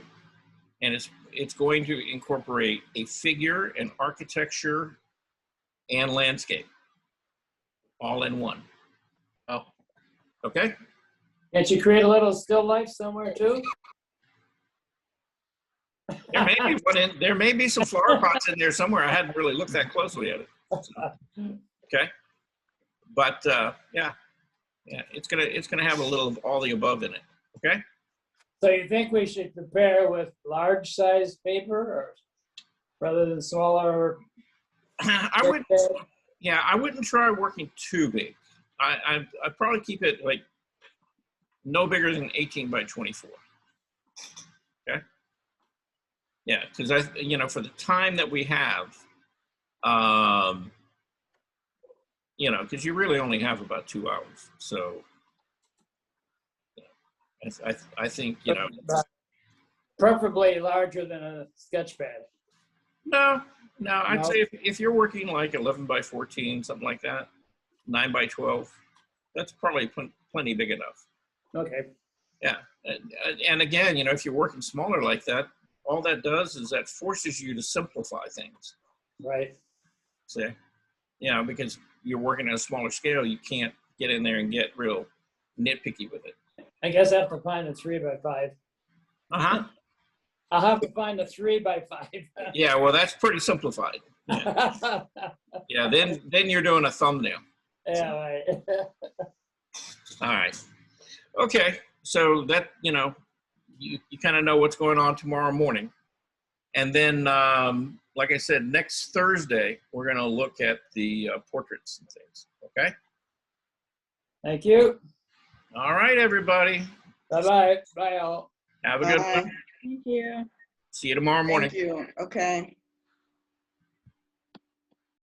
and it's going to incorporate a figure, an architecture, and landscape all in one. Oh. Okay? Can't you create a little still life somewhere too? There may be some flower pots in there somewhere. I hadn't really looked that closely at it. So, okay, but yeah, it's gonna have a little of all the above in it. Okay. So you think we should prepare with large size paper, or rather than smaller? I wouldn't. Yeah, I wouldn't try working too big. I'd probably keep it like no bigger than 18 by 24. Okay. Yeah, because you know, for the time that we have, you know, because you really only have about 2 hours. So, you know, I think, you know, preferably larger than a sketch pad. No, I'd say if you're working like 11 by 14, something like that, 9 by 12, that's probably plenty big enough. Okay. Yeah, and again, you know, if you're working smaller like that, all that does is that forces you to simplify things. Right. See, you know, because you're working at a smaller scale, you can't get in there and get real nitpicky with it. I guess I have to find a 3 by 5. Uh-huh. I'll have to find a 3 by 5. Yeah, well, that's pretty simplified. Yeah, yeah, then you're doing a thumbnail. Yeah, right. All right. Okay, so that, you know, you kind of know what's going on tomorrow morning. And then, like I said, next Thursday, we're going to look at the portraits and things, okay? Thank you. All right, everybody. Bye-bye. Bye, all. Have a good one. Thank you. See you tomorrow morning. Thank you. Okay.